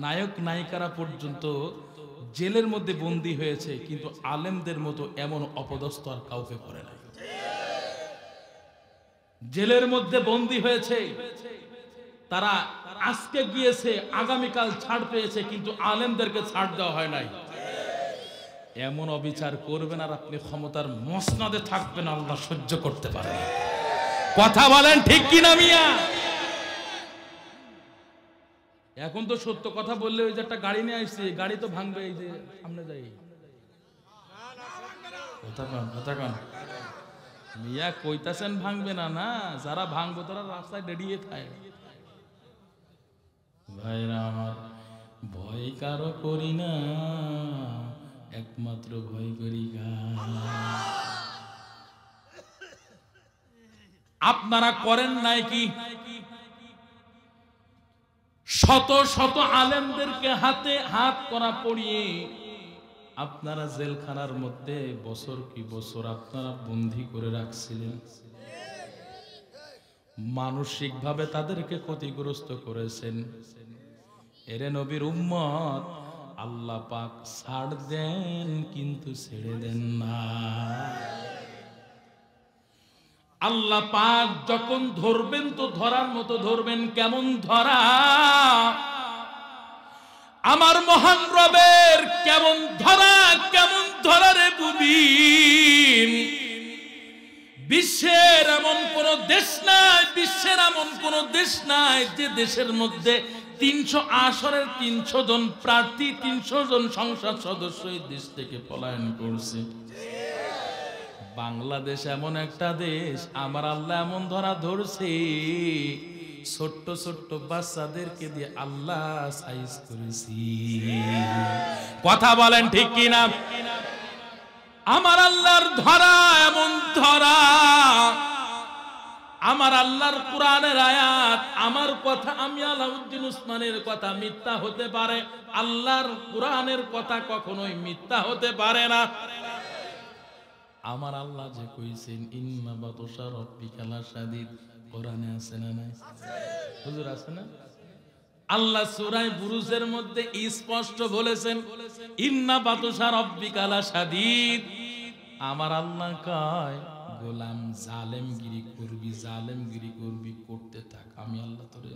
নায়ক নায়িকারা পর্যন্ত জেলের মধ্যে বন্দী হয়েছে, কিন্তু আলেমদের মতো এমন অপদস্থ আর কাউকে করে নাই। জেলের মধ্যে বন্দী হয়েছে, তারা আজকে গিয়েছে, আগামীকাল ছাড় পেয়েছে, কিন্তু আলেমদেরকে ছাড় দেওয়া হয় নাই। এমন অবিচার করবেন আর আপনি ক্ষমতার মসনদে থাকবেন, আল্লাহ সহ্য করতে পারে না। কথা বলেন ঠিক কিনা মিয়া? এখন তো সত্য কথা বললে ওই যে একটা গাড়ি নিয়ে আসছে, গাড়ি তো ভাঙবে, এই যে সামনে যাই, কথা কন মিয়া, কইতাছেন ভাঙবে না, না যারা ভাঙবো তারা রাস্তায় দাঁড়িয়ে থাকে। ভাইরা আমার, ভয় কারো করি না, একমাত্র ভয় করি আপনারা করেন নাই কি? শত শত আলেমদেরকে হাতে হাত করা পড়িয়ে আপনারা জেলখানার মধ্যে বছর কি বছর আপনারা বন্দী করে রাখছিলেন, মানসিকভাবে তাদেরকে ক্ষতিগ্রস্ত করেছেন। এরে নবীর উম্মত, আল্লাহ পাক ছাড় দেন কিন্তু ছেড়ে দেন না। আল্লাহ পাক যখন ধরবেন তো ধরার মতো ধরবেন। কেমন ধরা? আমার মহান রবের কেমন ধরা, কেমন ধরা রে বুবিন। বিশ্বের এমন কোন দেশ নাই, বিশ্বের এমন কোন দেশ নাই যে দেশের মধ্যে 300 আসরের 300 জন প্রার্থী, 300 জন সংসদ সদস্য এই দেশ থেকে পলায়ন করছে। বাংলাদেশ এমন একটা দেশ, আমার আল্লাহ এমন ধরা ধরছে, ছোট্ট ছোট্ট বাচ্চাদেরকে দিয়ে আল্লাহ সাইজ করেছি। কথা বলেন ঠিক কিনা? আমার আল্লাহর ধরা এমন ধরা, আমার আল্লাহর কোরআনের আয়াত, আমার কথা, আমি আলাউদ্দিন উসমানের কথা মিথ্যা হতে পারে, আল্লাহর কোরআনের কথা কখনোই মিথ্যা হতে পারে না। আমার আল্লাহ যে কইছেন ইন্না বাতশা রাব্বিকা লাশাদীদ, কোরআনে আছে না নাই? হুজুর আছে না? আল্লাহ সূরা বুরুজের মধ্যে স্পষ্ট বলেছেন ইন্না বাতশা রাব্বিকা লাশাদীদ। আমার আল্লাহ কয় গোলাম জালেমগিরি করবি, জালেমগিরি করবি, করতে থাক, আমি আল্লাহ তোরে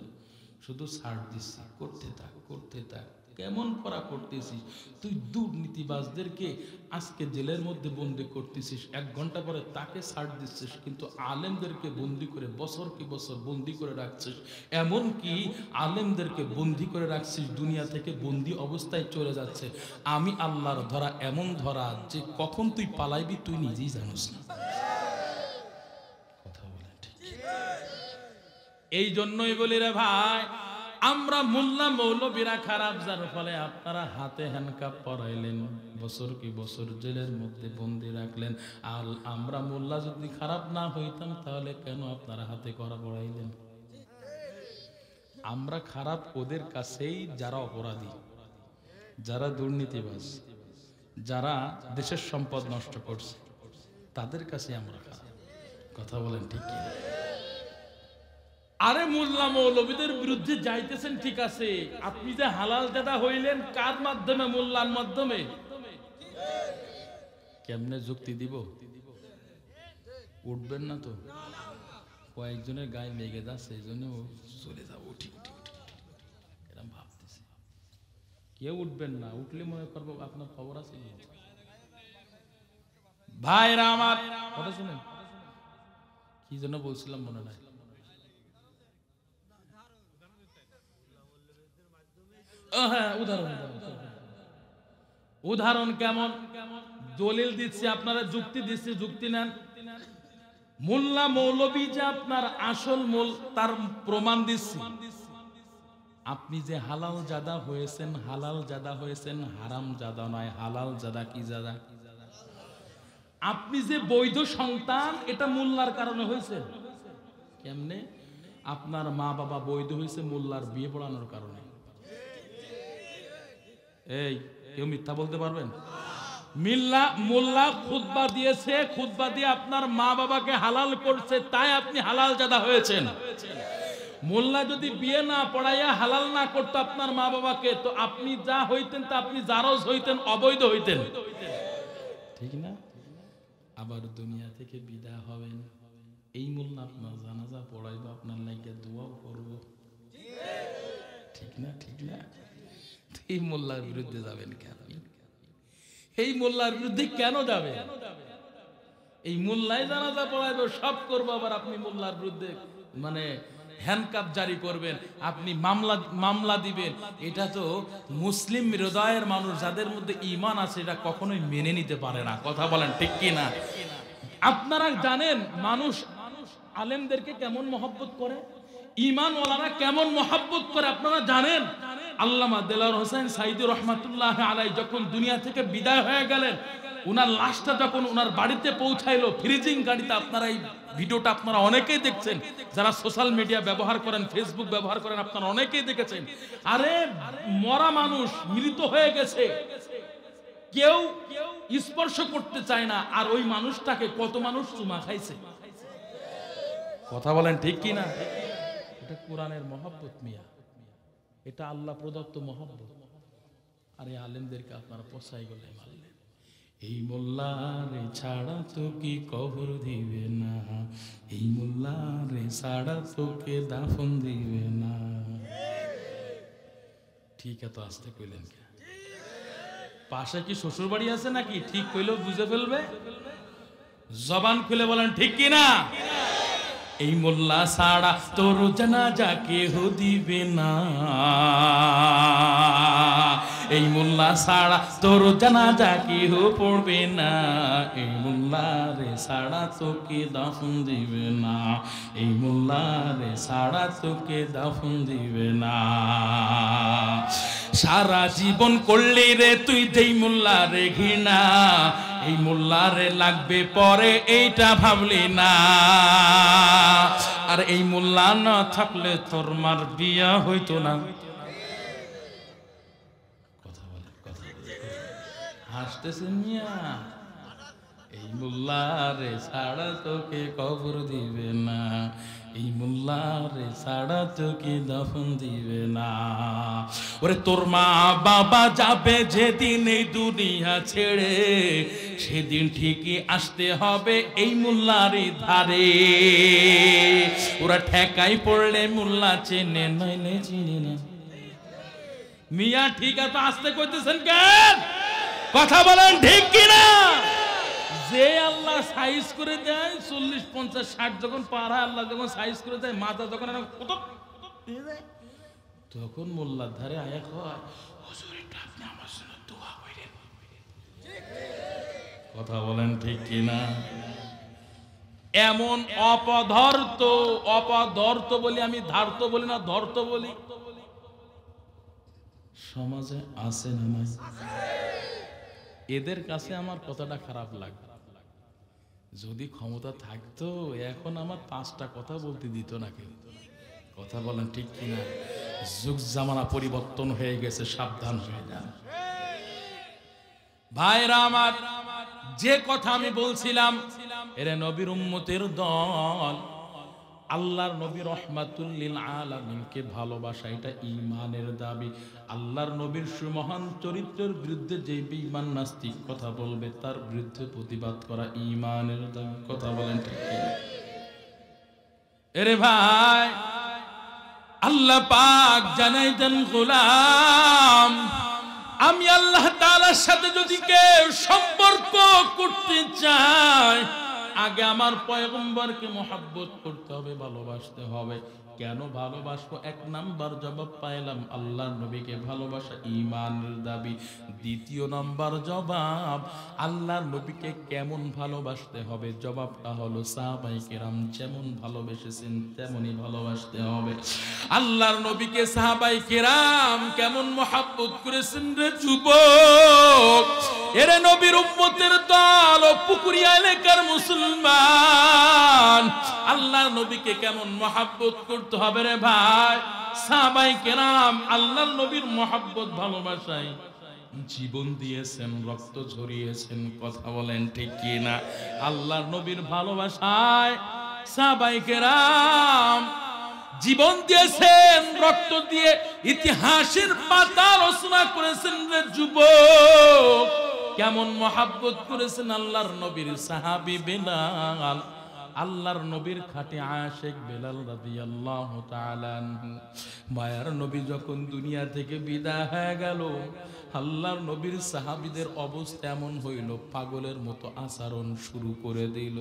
শুধু ছাড় দিচ্ছি, করতে থাক, করতে থাক। কেমন করা করতেছিস তুই? দুর্নীতিবাজদেরকে আজকে জেলের মধ্যে বন্দি করতেছিস, 1 ঘন্টা পরে তাকে ছাড় দিচ্ছিস, কিন্তু আলেমদেরকে বন্দি করে বছর কি বছর বন্দি করে রাখছিস। এমন কি আলেমদেরকে বন্দি করে রাখছিস, দুনিয়া থেকে বন্দি অবস্থায় চলে যাচ্ছে। আমি আল্লাহর ধরা এমন ধরা যে কখন তুই পালাইবি তুই নিজেই জানিস না। কথা বলে ঠিক। এই জন্যই বলি রে ভাই, আমরা মোল্লা মৌলবীরা খারাপ, যার ফলে আপনারা হাতে হ্যান্ডকাপ পরাইলেন, বছর কি বছর জেলের মধ্যে বন্দি রাখলেন। আর আমরা মোল্লা যদি খারাপ না হইতাম তাহলে কেন আপনারা হাতে করা পড়াইলেন? আমরা খারাপ ওদের কাছেই যারা অপরাধী, যারা দুর্নীতিবাজ, যারা দেশের সম্পদ নষ্ট করছে, তাদের কাছে আমরা খারাপ। কথা বলেন ঠিক কি? আরে মোল্লা মৌলবীদের বিরুদ্ধে যাইতেছেন ঠিক আছে, আপনি যে হালাল দাদা হইলেন কার মাধ্যমে? মোল্লার মাধ্যমে। কেমনে যুক্তি দিব? উঠবেন না তো, কয়েকজনের গায়ে লেগে যাচ্ছে, এই জন্য চলে যাবো, ঠিক ঠিক ঠিক এরকম ভাবতেছি। কেউ উঠবেন না, উঠলে মনে করবো আপনার খবর আছে। ভাইরা আমার কথা শুনেন, কি জন্য বলছিলাম মনে নাই। হ্যাঁ, উদাহরণ কেমন দলিল দিচ্ছি, আপনারা যুক্তি দিচ্ছি, যুক্তি নেন। মোল্লা মৌলবী যে আপনার আসল মূল, তার প্রমাণ দিচ্ছি। আপনি যে হালাল জাদা হয়েছেন, হালাল জাদা হয়েছেন, হারাম জাদা নয়, হালাল জাদা। কি জাদা? আপনি যে বৈধ সন্তান, এটা মোল্লার কারণে হয়েছে। কেমনে? আপনার মা বাবা বৈধ হয়েছে মোল্লার বিয়ে পড়ানোর কারণে। এই কেউ মিথ্যা বলতে পারবেন? মোল্লা খুতবা দিয়েছে, খুতবা দিয়ে আপনার মা বাবাকে হালাল করছে, তাই আপনি হালাল জাদা হয়েছেন। মোল্লা যদি বিয়ে না পড়াইয়া হালাল না করতো আপনার মা বাবাকে, তো আপনি যা হইতেন তা আপনি জারজ হইতেন, অবৈধ হইতেন, ঠিক না? আবার দুনিয়া থেকে বিদায় হবেন, এই মোল্লা আপনার জানাজা পড়াইবো, আপনার লাগিয়া দোয়াও করবো, ঠিক না? ঠিক না? এই মোল্লার বিরুদ্ধে যাবেন কেন? এই মোল্লার বিরুদ্ধে কেন যাবে? এই মোল্লাই জানাজা পড়াইবো, সব করবো, আবার আপনি মোল্লার বিরুদ্ধে মানে হ্যান্ডকাপ জারি করবেন, আপনি মামলা দিবেন। এটা তো মুসলিম হৃদয়ের মানুষ, যাদের মধ্যে ঈমান আছে, এটা কখনোই মেনে নিতে পারে না। কথা বলেন ঠিক কি না? আপনারা জানেন মানুষ আলেমদেরকে কেমন মহব্বত করে, ঈমানওয়ালারা কেমন মহব্বত করে, আপনারা জানেন। আল্লামা দেলাওয়ার হোসেন সাইদি রহমাতুল্লাহ আলাইহি যখন দুনিয়া থেকে বিদায় হয়ে গেলেন, উনার লাশটা যখন উনার বাড়িতে পৌঁছাইলো ফ্রিজিং গাড়িতে, আপনারা এই ভিডিওটা আপনারা অনেকেই দেখছেন, যারা সোশ্যাল মিডিয়া ব্যবহার করেন, ফেসবুক ব্যবহার করেন, আপনারা অনেকেই দেখেছেন। আরে মরা মানুষ মৃত হয়ে গেছে, কেউ স্পর্শ করতে চায় না, আর ওই মানুষটাকে কত মানুষ চুমা খাইছে। কথা বলেন ঠিক কি না? এটা কোরআনের মহব্বত মিয়া, এটা আল্লাহ প্রদত্ত মহব্বত। আর এই আলেমদেরকে আপনারা পচাই গলে মারলেন। এই মোল্লারে ছাড়া তো কি কবর দিবে না, এই মোল্লারে ছাড়া তোকে দাফন দিবে না। ঠিক এত আসতে কইলেন কে? পাশে কি শ্বশুর বাড়ি আছে নাকি? ঠিক কইলেও বুঝে ফেলবে। জবান খুলে বলেন ঠিক কি না? এই মোল্লা ছাড়া তোর জানাজা কেহ দিবে না, এই মোল্লা ছাড়া তোর জানাজা কেহ পড়বে না, এই মোল্লা রে ছাড়া তোকে দাফন দিবে না, এই মোল্লা রে ছাড়া তোকে দাফন দিবে না। সারা জীবন করলি রে তুই যেই মোল্লা রে ঘৃণা, এই মোল্লা রে লাগবে পরে এইটা ভাবলি না, আর এই মোল্লা না থাকলে তোর মার বিয়া হইতো না। কথা বলে, কথা বলে, হাসতেছেন মিয়া। এই মোল্লা রে ছাড়া তোকে কবর দিবে না, এই মোল্লা রে ছাড়া তোকে দাফন দিবে না। ওরে তোর মা বাবা যাবে যেদিন এই দুনিয়া ছেড়ে, সেদিন ঠিকই আসতে হবে এই মোল্লারই ধারে। ওরা ঠেকাই পড়লে মোল্লা চেনে নইলে চিনি না। মিয়া ঠিক আছে, আসতে কইতেছেন কেন? কথা বলেন ঠিক কিনা? যে আল্লাহ সাইজ করে দেয় 40, 50, 60 যখন পার হয়, আল্লাহ যখন সাইজ করে দেয়, মাথা যখন তখন মোল্লার ধারে আয়া কয়, হুজুর একটু আপনি আমার জন্য দোয়া করেন। কথা বলেন ঠিক কিনা? এমন অপধর্ত বলি, আমি ধার্ত বলি না, ধর্ত বলি, সমাজে আছে না নাই? এদের কাছে আমার কথাটা খারাপ লাগে। যদি ক্ষমতা থাকতো এখন আমার 5টা কথা বলতে দিত না কেউ। কথা বলেন ঠিক কিনা? যুগ জামানা পরিবর্তন হয়ে গেছে, সাবধান হয়ে যান ভাইরা আমার। যে কথা আমি বলছিলাম, এরা নবীর উম্মতের দল, আল্লাহর নবী রহমাতুল লিল আলামিনকে ভালোবাসা, এটা ঈমানের দাবি। আল্লাহর নবীর সুমহান চরিত্রের বিরুদ্ধে যে বেঈমান নাস্তিক কথা বলবে, তার বিরুদ্ধে প্রতিবাদ করা ঈমানের দাবি। কথা বলেন ঠিক কি? এরে ভাই, আল্লাহ পাক জানাইতেন গোলাম, আমি আল্লাহ তাআলার সাথে যদি কেউ সম্পর্ক করতে চায় আগে আমার পয়গম্বরকে মহব্বত করতে হবে, ভালোবাসতে হবে। কেন ভালোবাসবো? এক নাম্বার জবাব পাইলাম, আল্লাহর নবীকে ভালোবাসা ঈমানের দাবি। দ্বিতীয় নাম্বার জবাব, আল্লাহর নবীকে কেমন ভালোবাসতে হবে? জবাবটা হলো সাহাবায়ে কেরাম যেমন ভালোবেসেছেন তেমনই ভালোবাসতে হবে। আল্লাহর নবীকে সাহাবায়ে কেরাম কেমন মহব্বত করেছেন রে যুবক, এরে নবীর উম্মতের দল ও পুকুরিয়া এলাকার মুসলমান, আল্লাহর নবীকে কেমন মহব্বত করতে হবে রে ভাই? সাহাবায়ে কেরাম আল্লাহর নবীর মহব্বত ভালোবাসায় জীবন দিয়েছেন, রক্ত ঝরিয়েছেন। কথা বলেন ঠিক কি না? আল্লাহর নবীর ভালোবাসায় সাহাবায়ে কেরাম জীবন দিয়েছেন, রক্ত দিয়ে ইতিহাসের পাতা রচনা করেছেন রে যুবক। কেমন মহব্বত করেছেন আল্লাহর নবীর সাহাবী বেলাল, আল্লাহর নবীর খাঁটি আশিক বেলাল রাদিয়াল্লাহু তাআলা আনহু। মায়ার নবী যখন দুনিয়া থেকে বিদায় হয়ে গেল, আল্লাহর নবীর সাহাবীদের অবস্থা এমন হইল, পাগলের মতো আচরণ শুরু করে দিল।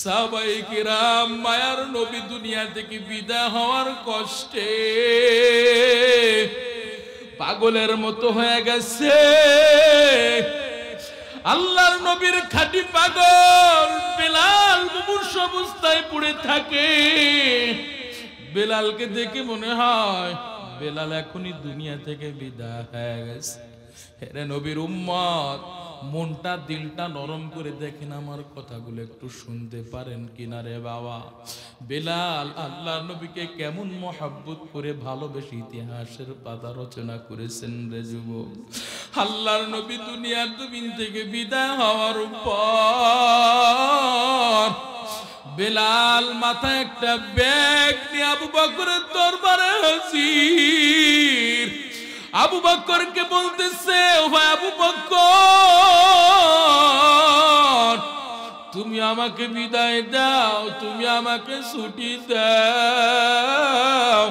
সাহাবায়ে কিরাম মায়ার নবী দুনিয়া থেকে বিদায় হওয়ার কষ্টে পাগলের মতো হয়ে গেছে। আল্লাহর নবীর খাঁটি পাগল বেলাল মুমূর্ষ অবস্থায় পড়ে থাকে। বেলালকে দেখে মনে হয় বেলাল এখনই দুনিয়া থেকে বিদায় হয়ে গেছে। হে নবীর উম্মত, মনটা দিলটা নরম করে দেখেন, আমার কথাগুলো একটু শুনতে পারেন কিনা রে বাবা? বেলাল আল্লাহর নবীকে কেমন মহব্বত করে ভালোবেসে ইতিহাসের পাতা রচনা করেছেন রে যুবক। আল্লাহর নবী দুনিয়ার জমিন থেকে বিদায় হওয়ার পর বেলাল মাথায় একটা ব্যাগ নিয়ে আবু বকরের দরবারে হাজির। আবু বকরকে বলতেছে, ও ভাই আবু বকর, তুমি আমাকে বিদায় দাও, তুমি আমাকে ছুটি দাও।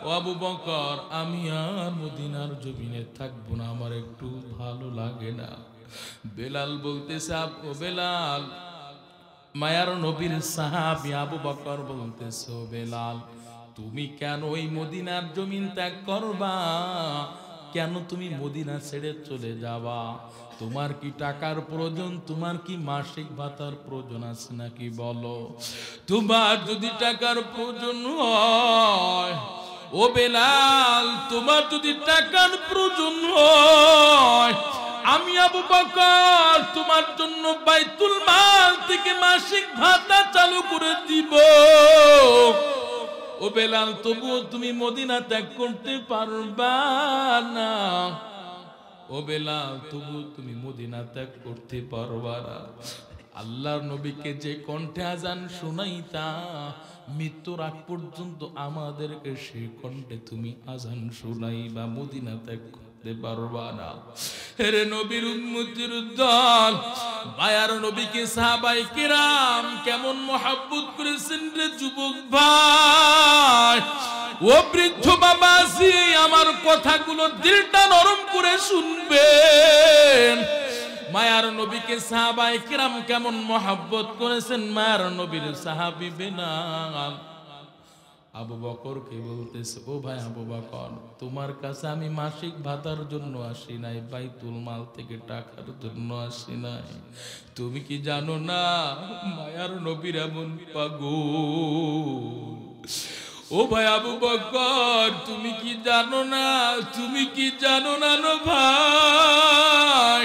ও আবু বকর, আমি আর মদিনার জমিনে থাকবো না, আমার একটু ভালো লাগে না। বেলাল বলতেছে, ও বেলাল, মায়ার নবীর সাহাবী আবু বকর বলতেছে, ও বেলাল, তুমি কেন ওই মদিনার জমিন ত্যাগ করবা? কেন তুমি মদিনা ছেড়ে চলে যাবা? তোমার কি টাকার প্রয়োজন? তোমার কি মাসিক ভাতার প্রয়োজন আছে নাকি বলো? তোমার যদি টাকার প্রয়োজন হয়, ও বেলাল, তোমার যদি টাকার প্রয়োজন হয়, আমি আবু বকর তোমার জন্য বাইতুল মাল থেকে মাসিক ভাতা চালু করে দিব। ও বেলাল, তবুও তুমি মদিনা ত্যাগ করতে পারবা না। ও বেলাল, তবুও তুমি মদিনা ত্যাগ করতে পারবা না। আল্লাহর নবীকে যে কণ্ঠে আজান শোনাইতা, মৃত্যুর আগ পর্যন্ত আমাদেরকে সেই কণ্ঠে তুমি আজান শোনাইবা, মদিনা ত্যাগ করতে পারবা না। হে নবীর উম্মতের দল, মায়ার নবীকে সাহাবায়ে কিরাম কেমন মহব্বত করেছেন রে যুবক ভাই। ও বৃদ্ধ বাবাজি, আমার কথাগুলো দিলটা নরম করে শুনবেন। মায়ার নবীকে সাহাবায়ে কিরাম কেমন মহব্বত করেছেন। মায়ার নবীর সাহাবী বেলাল আবু বকরকে বলতেছে, ও ভাই আবু বকর, তোমার কাছে আমি মাসিক ভাতার জন্য আসি নাই, বাইতুল মাল থেকে টাকার জন্য আসি নাই। তুমি কি জানো না মায়ার নবীর এমন পাগল? ও ভাই আবু বকর, তুমি কি জানো না? তুমি কি জানো না নো ভাই?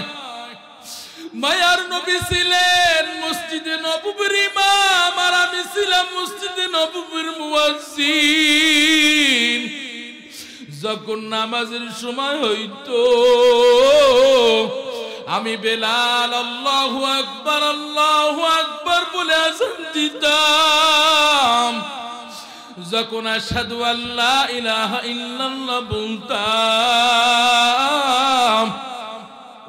মায়ার নবী ছিলেন মসজিদে নববীর ইমাম, আর আমি ছিলাম মসজিদে নববীর মুয়াজ্জিন। যখন নামাজের সময় হইতো, আমি বেলাল আল্লাহু আকবার বলে আযান দিতাম। যখন আশহাদু আল্লা ইলাহা ইল্লাল্লাহ বলতাম,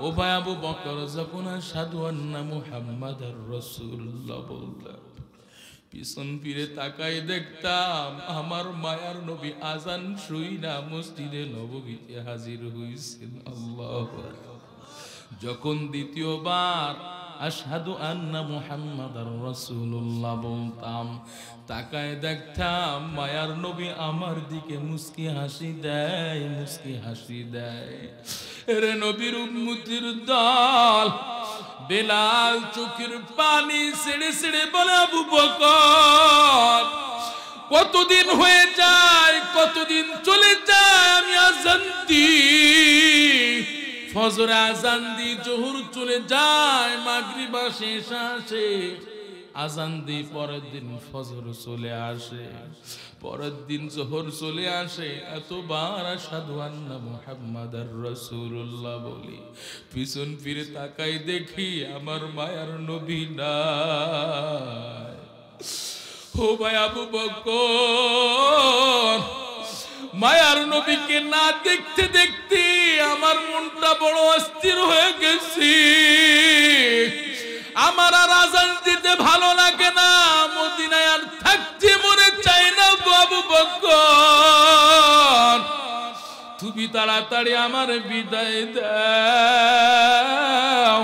ও ভাই আবু বকর, যখন আশহাদু আন্না মুহাম্মাদার রাসূলুল্লাহ বলতাম, পিছন ফিরে তাকাই দেখতাম আমার মায়ার নবী আজান শুই না মসজিদে নববীতে হাজির হইছেন। আল্লাহু আকবার। যখন দ্বিতীয়বার আশহাদু আন্না মুহাম্মাদার রাসূলুল্লাহ বলতাম, তাকায় দেখতাম মায়ার নবী আমার দিকে মুস্কি হাসি দেয়, মুস্কি হাসি দেয়। এরে নবীর উম্মতের দল, বেলাল চোখের পানি ছেড়ে ছেড়ে বলে, আবু বকর কতদিন হয়ে যায়, কতদিন চলে যায়, আমি আজান দিই, ফজর আজান দি, জোহর চলে যায়, মাগরিব আসে, এশা আসে, আজান দি, পরের দিন ফজর চলে আসে, পরের দিন জোহর চলে আসে, এতবার আশহাদু আন্না মুহাম্মাদার রাসূলুল্লাহ বলি, পিছন ফিরে তাকাই দেখি আমার মায়ার নবী নাই। ও ভাই আবু বকর, মায়ার নবীকে না দেখতে দেখতে আমার মনটা বড় অস্থির হয়ে গেছে, আমার আর আজান দিতে ভালো লাগে না, মদিনায় আর থাকতে মনে চাই না। আবু বকর তুমি তাড়াতাড়ি আমার বিদায় দাও।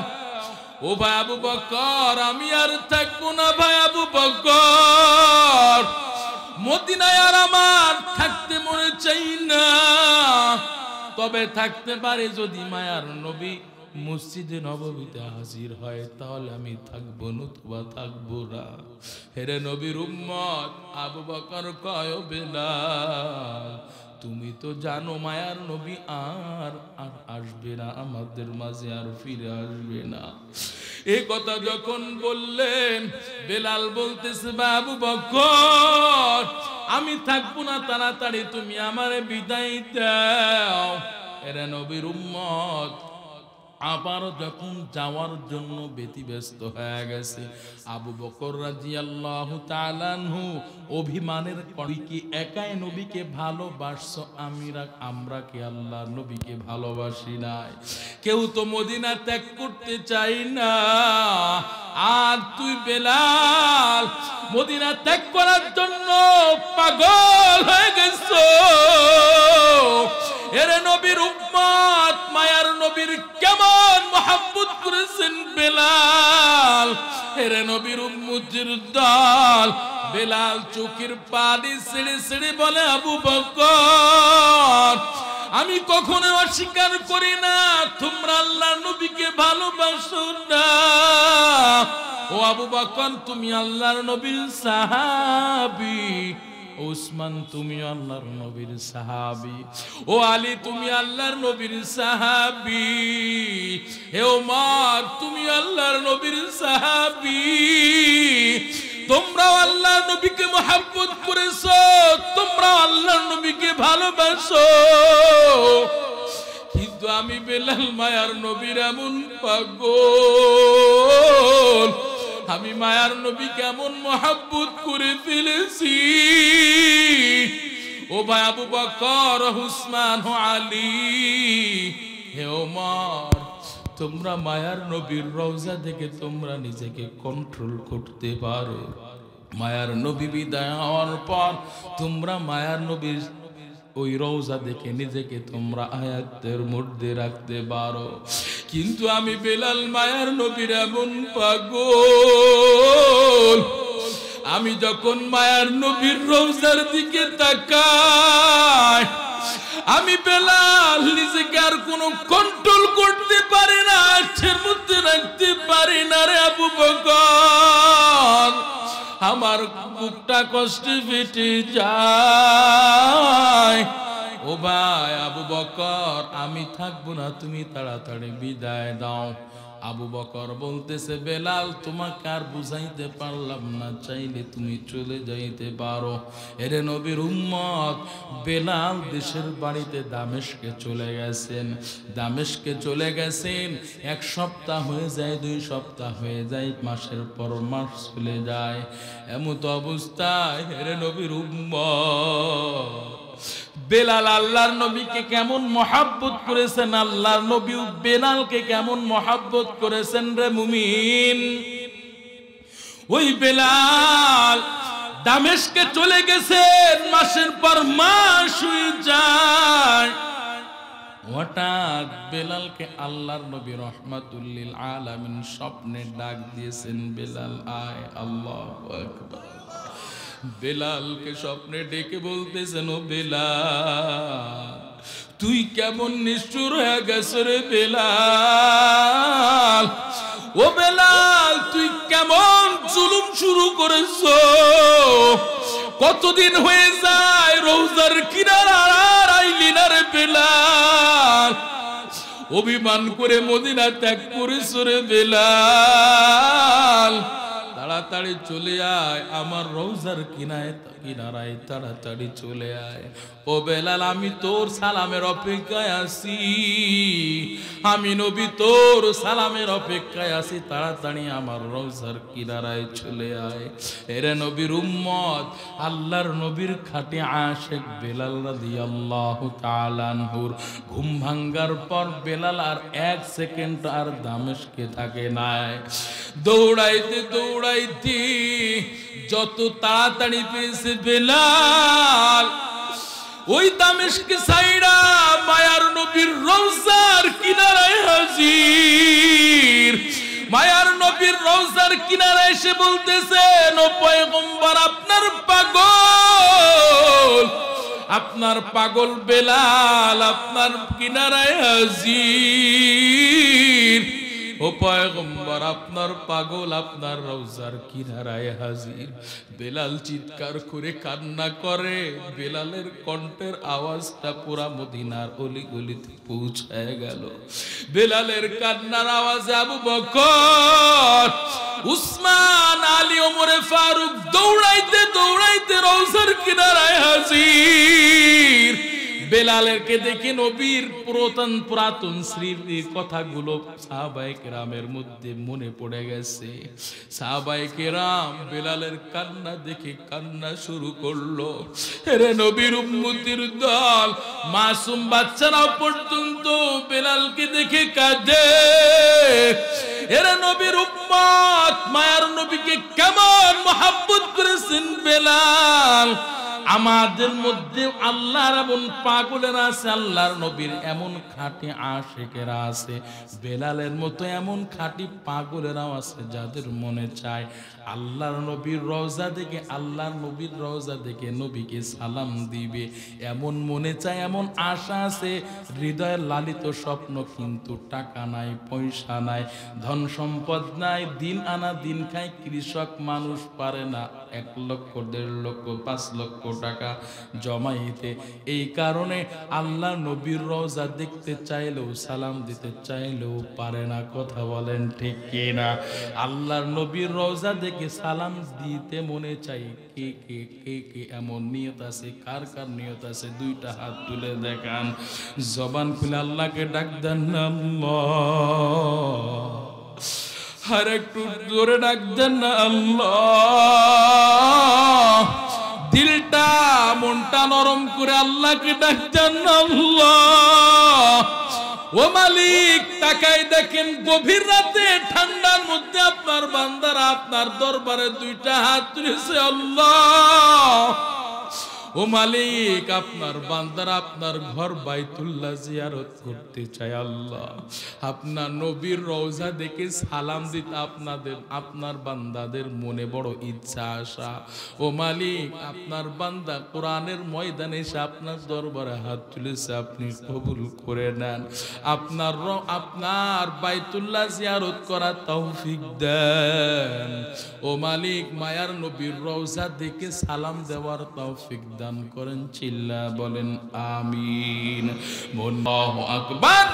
ও ভাই আবু বকর আমি আর থাকবো না, ভাই আবু বকর মদিনায় আর আমার থাকতে মনে চাই না, তবে থাকতে পারে যদি মায়ার নবী মসজিদে নববীতে হাজির হয়, তাহলে আমি থাকবো, নতুবা থাকবো না। হেরে নবীর উম্মত আবু বকর কয়, বেলাল তুমি তো জানো মায়ার নবী আর আসবে না, আমাদের মাঝে আর ফিরে আসবে না। এই কথা যখন বললেন, বেলাল বলতেছে, আবু বকর আমি থাকবো না, তাড়াতাড়ি তুমি আমারে বিদায় দাও। এরা নবীর উম্মত আবার যখন যাওয়ার জন্য ব্যতিব্যস্ত হয়ে গেছে, আবু বকর রাদিয়াল্লাহু তাআলা আনহু অভিমানের কি একাই নবীকে ভালোবাসছো, আমরা কি আল্লাহর নবীকে ভালোবাসি নাই? কেউ তো মদিনা ত্যাগ করতে চাই না, আর তুই বেলাল মদিনা ত্যাগ করার জন্য পাগল হয়ে গেছো। এরে নবীর উম্মত মায়ার নবীর কেমন মহব্বত করেছেন বেলাল, এরে নবীর উম্মতের দল, বেলাল চোখের পানি ছেড়ে ছেড়ে বলে, আবু বকর আমি কখনো অস্বীকার করি না তোমরা আল্লাহর নবীকে ভালোবাসো না। ও আবু বকর তুমি আল্লাহর নবীর সাহাবী, উসমান তুমি আল্লাহর নবীর সাহাবী, ও আলী তুমি আল্লাহর নবীর সাহাবী, হে ওমর তুমি আল্লাহর নবীর সাহাবী। তোমরা আল্লাহর নবীকে মহব্বত করেছো, তোমরা আল্লাহর নবীকে ভালোবাসো, কিন্তু আমি বেলাল মায়ার নবীর এমন পাগল, আমি মায়ার নবী কেমন মহব্বত করে ফেলেছি। ও ভাই আবু বকর, উসমান, আলী, হে ওমর তোমরা মায়ার নবীর রওজা থেকে তোমরা নিজেকে কন্ট্রোল করতে পারো। মায়ার নবী বিদায় হওয়ার পর তোমরা মায়ার নবীর ওই রওজা দেখে নিজেকে তোমরা আয়াতের মধ্যে রাখতে পারো, কিন্তু আমি বেলাল মায়ার নবীর এমন পাগল, আমি যখন মায়ার নবীর রওজার দিকে তাকাই, আমি বেলাল নিজেকে আর কোনো কন্ট্রোল করতে পারি না, আচ্ছের মধ্যে রাখতে পারি না। রে আবু বকর আমার বুকটা কষ্টে ফেটে যায়। ও ভাই আবু বকর আমি থাকবো না, তুমি তাড়াতাড়ি বিদায় দাও। আবু বকর বলতেছে, বেলাল তোমাকে আর বুঝাইতে পারলাম না, চাইলে তুমি চলে যাইতে পারো। এরে নবীর উম্মত বেলাল দেশের বাড়িতে দামেস্কে চলে গেছেন, দামেস্কে চলে গেছেন। 1 সপ্তাহ হয়ে যায়, 2 সপ্তাহ হয়ে যায়, মাসের পর মাস চলে যায়। এমত অবস্থায় এরে নবীর উম্মত বেলাল আল্লাহর নবীকে কেমন মহব্বত করেছেন, আল্লাহর নবী বেলালকে কেমন মহব্বত করেছেন রে মুমিন। ওই বেলাল দামেস্কে চলে গেছেন, মাসের পর মাস হয়ে যায়। হঠাৎ বেলালকে আল্লাহর নবী রাহমাতুল লিল আলামিন স্বপ্নে ডাক দিয়েছেন, বেলাল আয়। আল্লাহু আকবার। বেলালকে স্বপ্নে ডেকে বলতেছেন, ও বেলাল তুই কেমন নিষ্ঠুর হয়ে গেছ রে বেলাল, ও বেলাল তুই কেমন জুলুম শুরু করেছ, কতদিন হয়ে যায় রওজার কিনারা আর আইলি না রে বেলাল, অভিমান করে মদিনা ত্যাগ করেছ রে বেলাল, তাড়াতাড়ি চলে আয় আমার রওজার কিনারায় তাড়াতাড়ি চলে আয়। ও বেলাল আমি তোর সালামের অপেক্ষায় আছি, আমি নবী তোর সালামের অপেক্ষায় আছি, তাড়াতাড়ি আমার রওজার কিনারায় চলে আয়। এরে নবীর উম্মত, আল্লাহর নবীর খাঁটি আশিক বেলাল রাদিয়াল্লাহু তাআলা আনহুর ঘুম ভাঙ্গার পর বেলাল আর এক সেকেন্ড আর দামেস্কে থাকে নাই। দৌড়াইতে দৌড়াইতে যত তাড়াতাড়ি পেয়েছে বেলাল ওই দামেস্কে সাইরা মায়ার নবীর রওজার কিনারায় হাজির। মায়ার নবীর রওজার কিনারায় এসে বলতেছেন, ও পয়গম্বর আপনার পাগল বেলাল আপনার কিনারায় হাজির। ও পয়গম্বর আপনার পাগল আপনার রওজার কিনারায় হাজির। বেলাল চিৎকার করে কান্না করে, বেলালের কণ্ঠের আওয়াজটা পুরা মদিনার অলিগলিতে পৌঁছায় গেল। বেলালের কান্নার আওয়াজে আবু বকর, উসমান, আলী, ওমরে ফারুক দৌড়াইতে দৌড়াইতে রওজার কিনারায় হাজির। বেলালেরকে দেখে নবীর পুরাতন স্মৃতির কথাগুলো সাহাবায়ে কেরামের মধ্যে মনে পড়ে গেছে। সাহাবায়ে কেরাম বেলালের কান্না দেখে কান্না শুরু করলো। এরে নবীর উম্মতির দল, মাসুম বাচ্চারা পর্যন্ত বেলালকে দেখে কাঁদে। এরে নবীর উম্মত, মায়ার নবীকে কেমন মহব্বত করেছেন বেলাল। আমাদের মধ্যে আল্লাহর এমন পাগলেরা আছে, আল্লাহর নবীর এমন খাঁটি আশিকেরা আছে, বেলালের মতো এমন খাঁটি পাগলেরাও আছে যাদের মনে চায় আল্লাহর নবীর রওজা দেখে, আল্লাহর নবীর রওজা দেখে নবীকে সালাম দিবে। এমন মনে চায়, এমন আশা আছে, হৃদয়ের লালিত স্বপ্ন, কিন্তু টাকা নাই, পয়সা নাই, ধন সম্পদ নাই, দিন আনা দিন খায় কৃষক মানুষ পারে না 1 লক্ষ 1.5 লক্ষ 5 লক্ষ টাকা জমাইতে। এই কারণে আল্লাহ নবীর রওজা দেখতে চাইলেও সালাম দিতে চাইলেও পারে না। কথা বলেন ঠিক কিনা? আল্লাহর নবীর রওজা দেখে সালাম দিতে মনে চাই। কে কে কে কে এমন নিয়ত আছে? কার কার নিয়ত আছে? 2টা হাত তুলে দেখান, জবান খুলে আল্লাহকে ডাক দেন আল্লাহ। আর একটু জোরে ডাক দেন না আল্লাহ। দিলটা মনটা নরম করে আল্লাহকে ডাক দেন আল্লাহ। ও মালিক, তাকাই দেখেন গভীর রাতে ঠান্ডার মধ্যে আপনার বান্দারা আপনার দরবারে 2টা হাত তুলেছে আল্লাহ। ও মালিক, আপনার বান্দারা আপনার ঘর বাইতুল্লাহ জিয়ারত করতে চায় আল্লাহ। আপনার নবীর রওজা দেখে সালাম দিতে আপনার বান্দাদের মনে বড় ইচ্ছা আশা। ও মালিক, আপনার বান্দা কোরআনের ময়দানে এসে আপনার দরবারে হাত তুলেছে, আপনি কবুল করে নেন। আপনার বাইতুল্লাহ জিয়ারত করার তৌফিক দেন। ও মালিক, মায়ার নবীর রওজা দেখে সালাম দেওয়ার তৌফিক দান করেন। চিল্লা বলেন আমিন। আল্লাহু আকবার।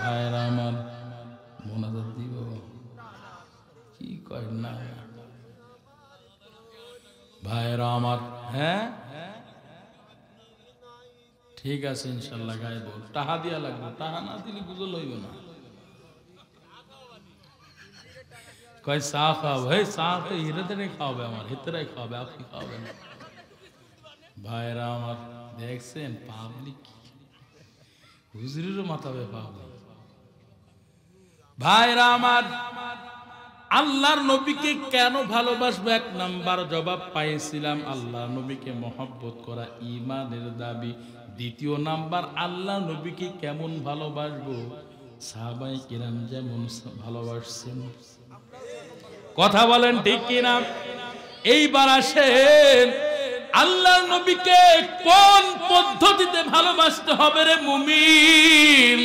ভাইরা আমার, মোনাজাত দিব কি কয় না ভাইরা আমার? হ্যাঁ ঠিক আছে, ইনশাআল্লাহ গাইব। টাকা দিয়া লাগবে, টাকা না দিলে গুজল হইব না। কয় চা খাওয়াবো? হে চা তো হিরেতে খাওয়াবে, আমার হিতরাই খাওয়াবে, আপনি খাওয়াবেন। ভাইরা আমার দেখছেন পাবলিক হুজুরেরও মাথা ব্যথা। ভাইরা আমার, আল্লাহর নবীকে কেন ভালোবাসবো? এক নাম্বার জবাব পাইছিলাম, আল্লাহর নবীকে মহব্বত করা ঈমানের দাবি। দ্বিতীয় নাম্বার, আল্লাহর নবীকে কেমন ভালোবাসবো? সাহাবায়ে কিরাম যেমন ভালোবাসছেন। কথা বলেন ঠিক কিনা? এইবার আসেন, আল্লাহর নবীকে কোন পদ্ধতিতে ভালোবাসতে হবে রে মুমিন,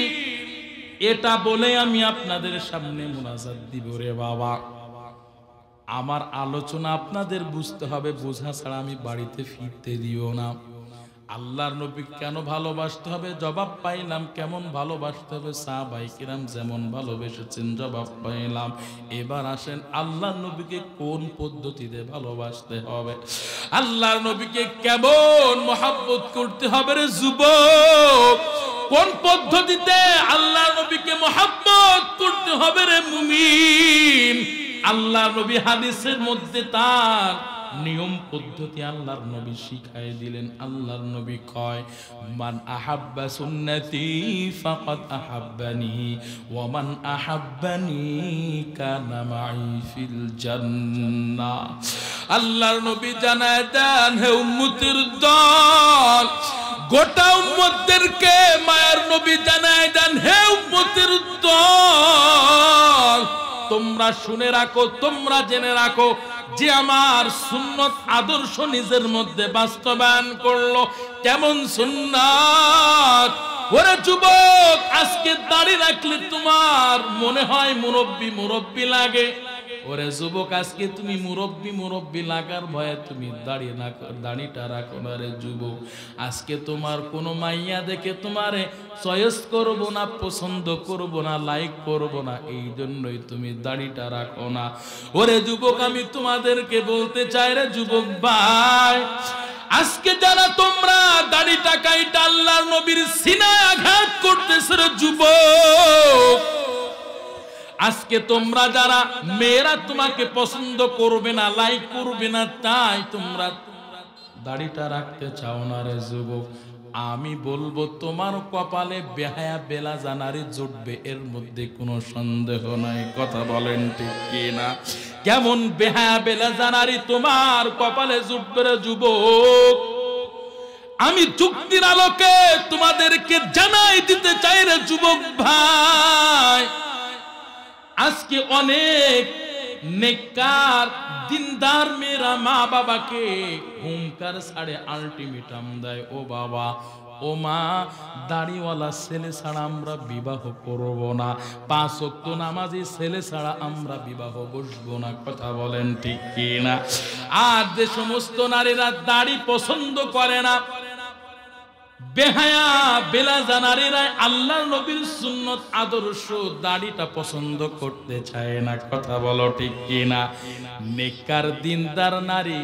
এটা বলে আমি আপনাদের সামনে মুনাজাত দিব রে বাবা। আমার আলোচনা আপনাদের বুঝতে হবে, বোঝা ছাড়া আমি বাড়িতে ফিরতে দিও না। আল্লাহর নবী কেন ভালোবাসতে হবে? জবাব পাইলাম। কেমন ভালোবাসতে হবে? সাহাবায়ে কিরাম যেমন ভালোবেসেছেন, জবাব পাইলাম। এবার আসেন, আল্লাহর নবীকে কোন পদ্ধতিতে ভালোবাসতে হবে? আল্লাহর নবীকে কেমন মহব্বত করতে হবে রে যুবক? কোন পদ্ধতিতে আল্লাহর নবীকে মহব্বত করতে হবে রে মুমিন? আল্লাহর নবী হাদিসের মধ্যে তার নিয়ম পদ্ধতি আল্লাহর নবী শিখায় দিলেন। আল্লাহর নবী কয়, মান আহাব্বা সুন্নতি ফাকাদ আহাব্বানি ওয়া মান আহাব্বানি কানা মাই ফিল জান্নাহ। আল্লাহর নবী জানায় দেন, হে উম্মতের দল, গোটা উম্মতদেরকে মায়ার নবী জানায় দেন, হে উম্মতের দল, তোমরা শুনে রাখো, তোমরা জেনে রাখো, যে আমার সুন্নত আদর্শ নিজের মধ্যে বাস্তবায়ন করলো। কেমন সুন্নাত? ওরে যুবক, আজকে দাড়ি রাখলে তোমার মনে হয় মুরব্বি মুরব্বি লাগে। ওরে যুবক, আজকে তুমি মুরব্বি লাগার ভয়ে তুমি দাড়িটা রাখো না রে যুবক। আজকে তোমার কোনো মাইয়া দেখে তোমারে চয়েস করবো না, পছন্দ করবো না, লাইক করবো না, এই জন্যই তুমি দাড়িটা রাখো না। ওরে যুবক, আমি তোমাদেরকে বলতে চাই রে যুবক ভাই, আজকে যারা তোমরা দাড়িটা কাইটা আল্লাহর নবীর সিনায় আঘাত করতেছে রে যুবক, আজকে তোমরা যারা মেয়েরা তোমাকে পছন্দ করবে না, লাইক করবে না, তাই তোমরা দাড়িটা রাখতে চাও না রে যুবক, আমি বলবো তোমার কপালে বেহায়া বেলা জানারি জুটবে, এর মধ্যে কোনো সন্দেহ নাই। কথা বলেন ঠিক কিনা? কেমন বেহায়া বেলা জানারি তোমার কপালে জুটবে রে যুবক? আমি যুক্তির আলোকে তোমাদেরকে জানাই দিতে চাই রে যুবক ভাই, আজকে অনেক নেককার দিনদার মেয়েরা মা বাবাকে হুঙ্কার ছাড়ে আলটিমেটাম দেয়, ও বাবা, ও মা, দাড়িওয়ালা ছেলে ছাড়া আমরা বিবাহ করব না, 5 ওয়াক্ত নামাজি ছেলে ছাড়া আমরা বিবাহ বসবো না। কথা বলেন ঠিক কিনা? আর যে সমস্ত নারীরা দাড়ি পছন্দ করে না, বেহায়া বেলাজা নারীরা আল্লাহর নবীর সুন্নত আদর্শ দাড়িটা পছন্দ করতে চায় না। কথা বলো ঠিক কিনা? নেককার দিনদার নারী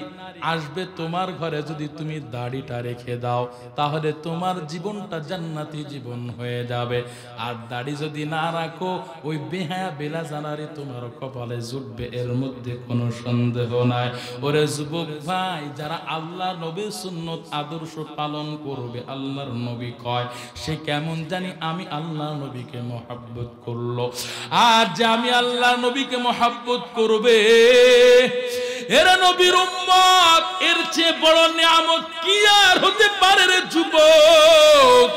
আসবে তোমার ঘরে, যদি তুমি দাড়িটা রেখে দাও তাহলে তোমার জীবনটা জান্নাতি জীবন হয়ে যাবে। আর দাড়ি যদি না রাখো, ওই বেহায়া বেলাজা নারী তোমার কপালে জুটবে, এর মধ্যে কোনো সন্দেহ নাই। ওরে যুবক ভাই, যারা আল্লাহর নবীর সুন্নত আদর্শ পালন করবে, আল্লাহর নবী কয় সে কেমন জানি আমি আল্লাহর নবীকে মহব্বত করলো। আর যে আমি আল্লাহর নবীকে মহব্বত করবে, এরা নবীর উম্মত, এর চেয়ে বড় নিয়ামত কি আর হতে পারে রে যুবক?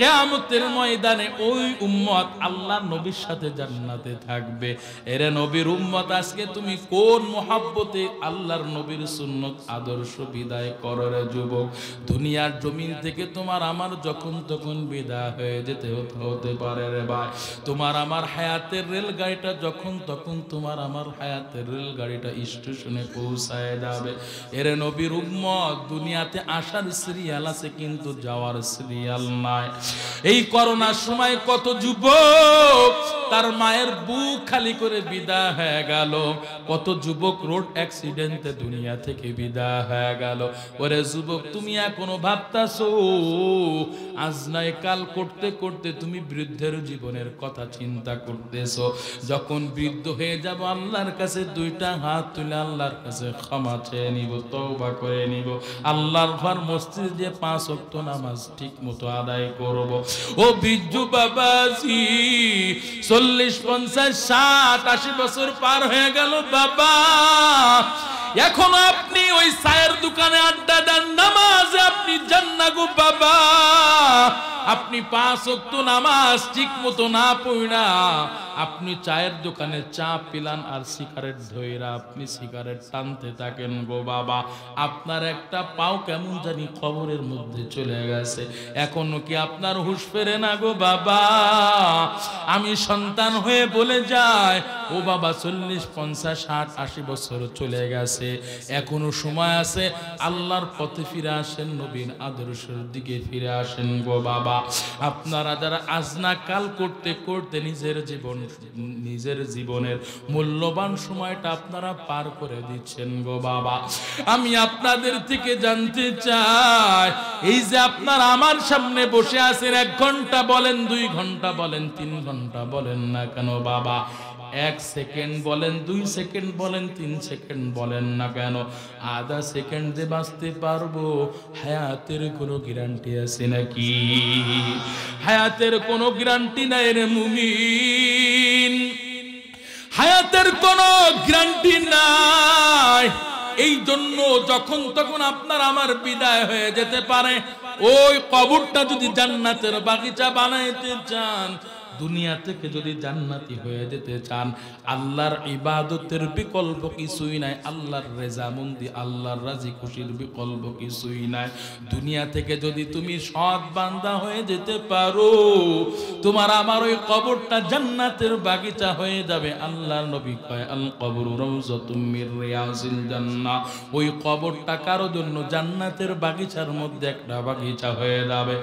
কিয়ামতের ময়দানে ওই উম্মত আল্লাহর নবীর সাথে জান্নাতে থাকবে। এরে নবীর উম্মত, আজকে তুমি কোন মহব্বতে আল্লাহর নবীর সুন্নত আদর্শ বিদায় করো রে যুবক? দুনিয়ার জমিন থেকে তোমার আমার যখন তখন বিদায় হয়ে যেতে হতে পারে রে ভাই। তোমার আমার হায়াতের রেলগাড়িটা যখন তখন তোমার আমার হায়াতের রেলগাড়িটা স্টেশনে পৌঁছায় যাবে। এরে নবীর উম্মত, দুনিয়াতে আসার সিরিয়াল আছে কিন্তু যাওয়ার সিরিয়াল নাই। এই করোনার সময় কত যুবক তার মায়ের বুক খালি করে বিদায় হয়ে গেল, কত যুবক রোড অ্যাক্সিডেন্টে দুনিয়া থেকে বিদায় হয়ে গেল। ওরে যুবক, তুমি এখনো ভাবতাছো আজ নয় কাল করতে করতে তুমি বৃদ্ধের জীবনের কথা চিন্তা করতেছো। যখন বৃদ্ধ হয়ে যাব, আল্লাহর কাছে 2টা হাত তুলে আল্লাহর কাছে ক্ষমা চেয়ে নিব, তওবা করে নিব, আল্লাহর ঘর মসজিদে 5 ওয়াক্ত নামাজ ঠিক মতো আদায় করব। ও বিজ্জু বাবাজি, 40, 50, 60, 80 বছর পার হয়ে গেল বাবা, এখনো আপনি ওই চায়ের দোকানে আড্ডা দেন, নামাজে আপনি যান না গো বাবা। আপনি 5 ওয়াক্ত নামাজ ঠিক মতো না পড়া আপনি চায়ের দোকানে চা পিলান আর সিগারেট ধইরা আপনি সিগারেট টানতে থাকেন গো বাবা। আপনার একটা পাও কেমন জানি কবরের মধ্যে চলে গেছে, এখনো কি আপনার হুঁশ ফেরে না গো বাবা? আমি সন্তান হয়ে বলে যাই, ও বাবা 40, 50, 60, 80 বছর চলে গেছে, এখনো সময় আছে, আল্লাহর পথে ফিরে আসেন, নবীর আদর্শের দিকে ফিরে আসেন গো বাবা। আপনারা যারা আজনা কাল করতে করতে নিজের জীবনের মূল্যবান সময়টা আপনারা পার করে দিচ্ছেন গো বাবা। আমি আপনাদের থেকে জানতে চাই, এই যে আপনারা আমার সামনে বসে আছেন, 1 ঘন্টা বলেন, 2 ঘন্টা বলেন, 3 ঘন্টা বলেন না কেন বাবা, 1 সেকেন্ড বলেন, 2 সেকেন্ড বলেন, 3 সেকেন্ড বলেন না কেন, আধা সেকেন্ডে বাঁচতে পারবো, হায়াতের কোনো গ্যারান্টি আছে নাকি? হায়াতের কোনো গ্যারান্টি নাই রে মুমিন, হায়াতের কোনো গ্যারান্টি নাই। এই জন্য যখন তখন আপনার আমার বিদায় হয়ে যেতে পারে। ওই কবরটা যদি জান্নাতের বাগিচা বানাইতে চান, দুনিয়া থেকে যদি জান্নাতি হয়ে যেতে চান, আল্লাহর ইবাদতের বিকল্প কিছুই নাই, আল্লাহর রেজামন্দি, আল্লাহর রাজি খুশির বিকল্প কিছুই নাই। দুনিয়া থেকে যদি তুমি সৎ বান্দা হয়ে যেতে পারো, তোমার আমার ওই কবরটা জান্নাতের বাগিচা হয়ে যাবে। আল্লাহর নবী কয়, আল কবরু রাউযাতুম মির রিয়াজিল জান্নাহ, ওই কবরটা কারো জন্য জান্নাতের বাগিচার মধ্যে একটা বাগিচা হয়ে যাবে।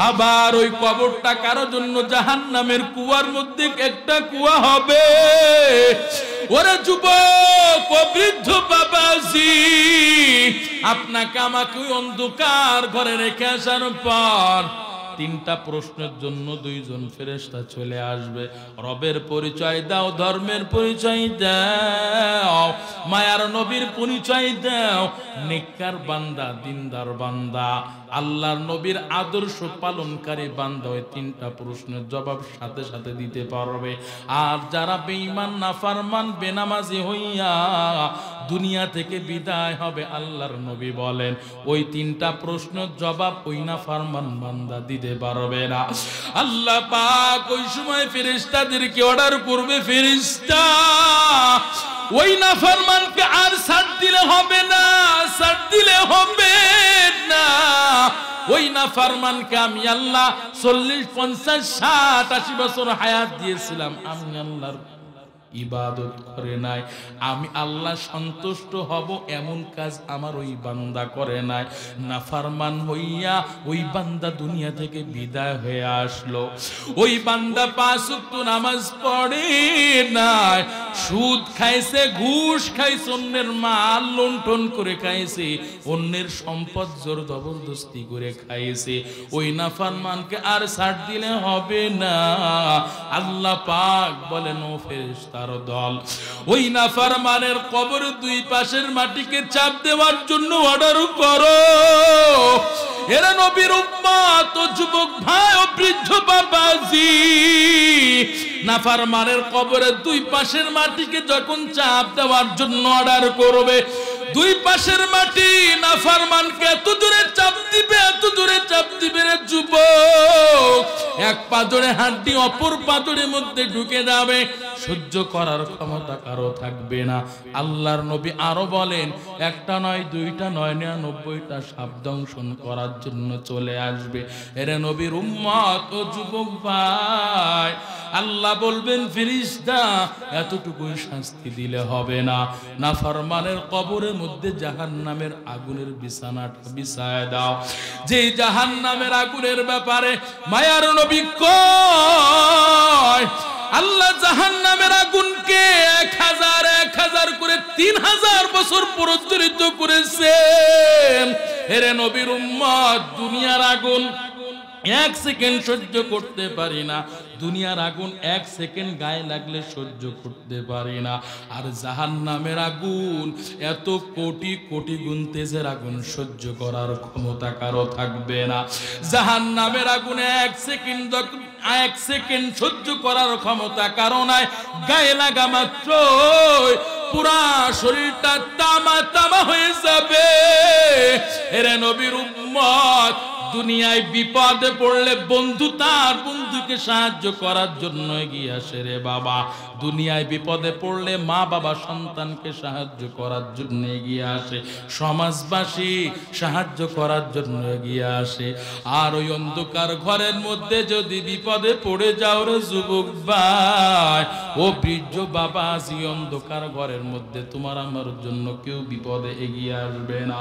আবার ওই কবরটা কারো জন্য জাহান্নামের কুয়ার মধ্যে একটা কুয়া হবে। ওরে যুবক, ও বৃদ্ধ বাবাজি, আপনাকে আমাকে ওই অন্ধকার ঘরে রেখে আসার পর 3টা প্রশ্নের জন্য 2 জন ফেরেশতা চলে আসবে। রবের পরিচয় দাও, ধর্মের পরিচয় দাও, মায়ার নবীর পরিচয় দাও, নেককার বান্দা, দিনদার বান্দা, আল্লাহর নবীর আদর্শ পালনকারী বান্দা। ওই 3টা প্রশ্নের জবাব সাথে সাথে দিতে পারবে। আর যারা বেঈমান, নাফরমান, বেনামাজি হইয়া দুনিয়া থেকে বিদায় হবে, আল্লাহর নবী বলেন ওই 3টা প্রশ্নের জবাব ওই নাফরমান বান্দা দিতে পারবে না। আল্লাহ পাক ওই সময় ফেরেশতাদেরকে অর্ডার করবে, ফেরেশতা ওই নাফরমানকে আর ছাড় দিলে হবে না, ছাড় দিলে হবে না। ওই নাফরমানকে আমি আল্লাহ 40, 50, 60, 80 বছর হায়াত দিয়েছিলাম, আমি আল্লাহর ইবাদত করে নাই, আমি আল্লাহ সন্তুষ্ট হব এমন কাজ আমার ওই বান্দা করে নাই। নাফরমান হইয়া ওই বান্দা দুনিয়া থেকে বিদায় হয়ে আসলো। ওই বান্দা 5 ওয়াক্ত নামাজ পড়ে নাই, সুদ খাইছে, ঘুষ খাইছে, অন্যের মাল লুণ্ঠন করে খাইছে, অন্যের সম্পদ জোর জবরদস্তি করে খাইছে। ওই নাফরমানকে আর ছাড় দিলে হবে না। আল্লাহ পাক বলেন, ও ফেরেশতার দল, ওই নাফরমানের কবরের 2 পাশের মাটিকে চাপ দেওয়ার জন্য অর্ডার করো। এরা নবীর উম্মত, ও যুবক ভাই, ও বৃদ্ধ বাবাজি, নাফরমানের কবরের 2 পাশের মাটিকে যখন চাপ দেওয়ার জন্য অর্ডার করবে, 2 পাশের মাটি নাফরমানকে এত দূরে চাপ দিবে, এত দূরে চাপ দিবে রে যুবক, 1 পাজরে হাড্ডি অপর পাজরের মধ্যে ঢুকে যাবে, সহ্য করার ক্ষমতা কারো থাকবে না। আল্লাহর নবী আরো বলেন, 1টা নয়, 2টা নয়, 99টা সাপ দংশন করার জন্য চলে আসবে। এরে নবীর উম্মত, ও যুবক ভাই, আল্লাহ বলবেন, ফেরেশতা এতটুকুই শাস্তি দিলে হবে না, নাফরমানের কবরের মধ্যে জাহান্নামের আগুনের বিছানাটা বিছায় দাও। যে জাহান্নামের আগুনের ব্যাপারে মায়ার নবী কয়, আল্লাহ জাহান্নামের আগুনকে 1000 করে 3000 বছর প্রজ্বলিত করেছেন। এরে নবীর উম্মত, দুনিয়ার আগুন এক সেকেন্ড সহ্য করতে পারি না। দুনিয়ার আগুন এক সেকেন্ড গায়ে লাগলে সহ্য করতে পারি না। আর জাহান্নামের আগুন এত কোটি কোটি গুণ তেজের আগুন সহ্য করার ক্ষমতা কারো থাকবে না। জাহান্নামের আগুন এক সেকেন্ড সহ্য করার ক্ষমতা কারো নাই। গায়ে লাগা মাত্র পুরা শরীরটা তামা তামা হয়ে যাবে। এরে নবীর উম্মত, দুনিয়ায় বিপদে পড়লে বন্ধু তার বন্ধুকে সাহায্য করার জন্য এগিয়ে আসে রে বাবা। দুনিয়ায় বিপদে পড়লে মা বাবা সন্তানকে সাহায্য করার জন্য এগিয়ে আসে, সমাজবাসী সাহায্য করার জন্য এগিয়ে আসে। আর ওই অন্ধকার ঘরের মধ্যে যদি বিপদে পড়ে যাও রে যুবক ভাই, ও বৃদ্ধ বাবা, আজ এই অন্ধকার ঘরের মধ্যে তোমার আমার জন্য কেউ বিপদে এগিয়ে আসবে না।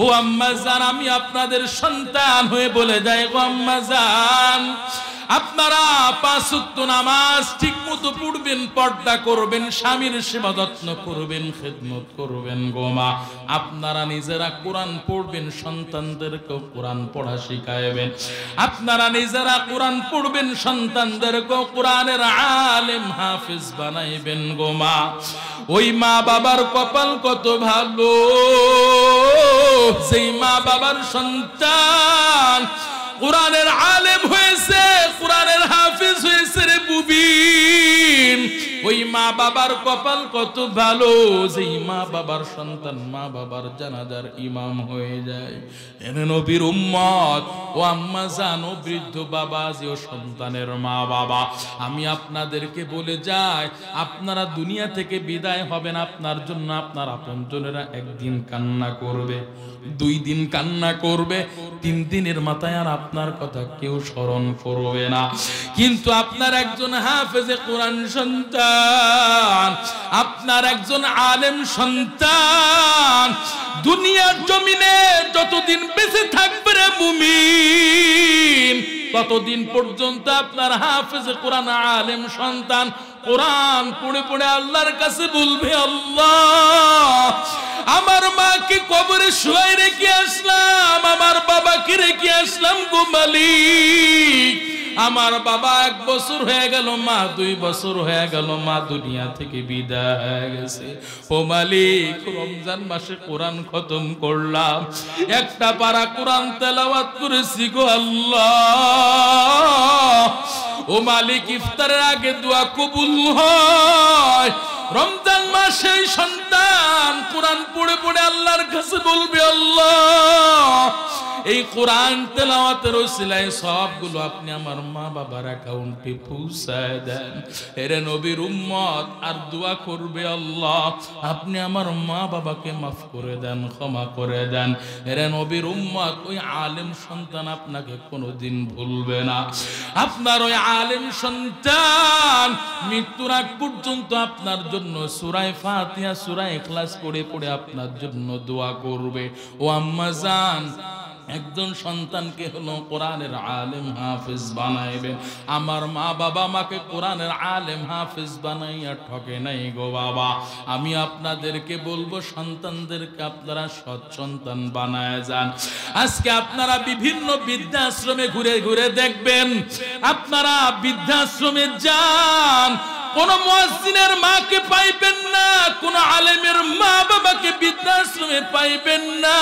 ও আম্মা জান, আমি আপনাদের সন্তান হয়ে বলে যাই, গো আম্মা জান, আপনারা 5 ওয়াক্ত নামাজ ঠিক মতো পড়বেন, পর্দা করবেন, স্বামীর সেবা যত্ন করবেন, খেদমত করবেন। গো মা, আপনারা নিজেরা কোরআন পড়বেন, সন্তানদেরকে কোরআন পড়া শিখাবেন। আপনারা নিজেরা কোরআন পড়বেন, সন্তানদেরকে কোরআনের আলেম হাফেজ বানাইবেন। গো মা, ওই মা বাবার কপাল কত ভালো, সেই মা বাবার সন্তান কোরআনের আলেম হয়েছে, কোরআনের হাফেজ হয়েছে রে বুবিন। ওই মা বাবার কপাল কত ভালো, যেই মা বাবার সন্তান মা বাবার জানাজার ইমাম হয়ে যায়। এনে নবীর উম্মত, ও আম্মা জান, ও বৃদ্ধ বাবা, যে ও সন্তানের মা বাবা, আমি আপনাদেরকে বলে যাই, আপনারা দুনিয়া থেকে বিদায় হবেন, আপনার জন্য আপনার আপনজনেরা একদিন কান্না করবে, 2 দিন কান্না করবে, 3 দিনের মাথায় আর আপনার কথা কেউ স্মরণ করবে না। কিন্তু আপনার একজন হাফেজে কোরআন সন্তান, আপনার একজন আলেম সন্তান দুনিয়ার জমিনে যতদিন বেঁচে থাকবে রে মুমিন, ততদিন পর্যন্ত আপনার হাফেজে কোরআন আলেম সন্তান কোরআন পড়ে পড়ে আল্লাহর কাছে বলবে, আল্লাহ, আমার মাকে কবরে শুয়াই রেখে আসলাম, আমার বাবাকে রেখে আসলাম গো মালিক। আমার বাবা 1 বছর হয়ে গেল, মা 2 বছর হয়ে গেল, মা দুনিয়া থেকে বিদায় হয়ে গেছে। ও মালিক, রমজান মাসে কোরআন খতম করলাম, একটা পারা কোরআন তেলাওয়াত করেছি গো আল্লাহ। ও মালিক, ইফতারের আগে দোয়া কবুল হয়। রমজান মাসে সন্তান কোরআন পড়ে পড়ে আল্লাহর কাছে বলবে, আল্লাহ, এই কোরআন তেলাওয়াতের ওসিলায় সবগুলো আপনি আমার মা বাবার অ্যাকাউন্টে পৌঁছায় দেন। এরে নবীর উম্মত, আর দোয়া করবে, আল্লাহ, আপনি আমার মা বাবাকে মাফ করে দেন, ক্ষমা করে দেন। এরে নবীর উম্মত, ওই আলেম সন্তান আপনাকে কোনোদিন ভুলবে না। আপনার ওই আলেম সন্তান মৃত্যুর আগ পর্যন্ত আপনার জন্য সূরা ফাতিহা, সূরা ইখলাস পড়ে পড়ে আপনার জন্য দোয়া করবে। ও আম্মা জান, একজন সন্তানকে হলো কোরআনের আলেম হাফেজ বানাইবেন। আমার মা বাবা আমাকে কোরআনের আলেম হাফেজ বানাইয়া ঠকে নাই গো বাবা। আমি আপনাদেরকে বলবো, সন্তানদেরকে আপনারা সৎ সন্তান বানায় যান। আজকে আপনারা বিভিন্ন বৃদ্ধাশ্রমে ঘুরে ঘুরে দেখবেন, আপনারা বৃদ্ধাশ্রমে যান, কোন মুয়াজ্জিনের মাকে পাইবেন না, কোন আলেমের মা বাবাকে বৃদ্ধাশ্রমে পাইবেন না।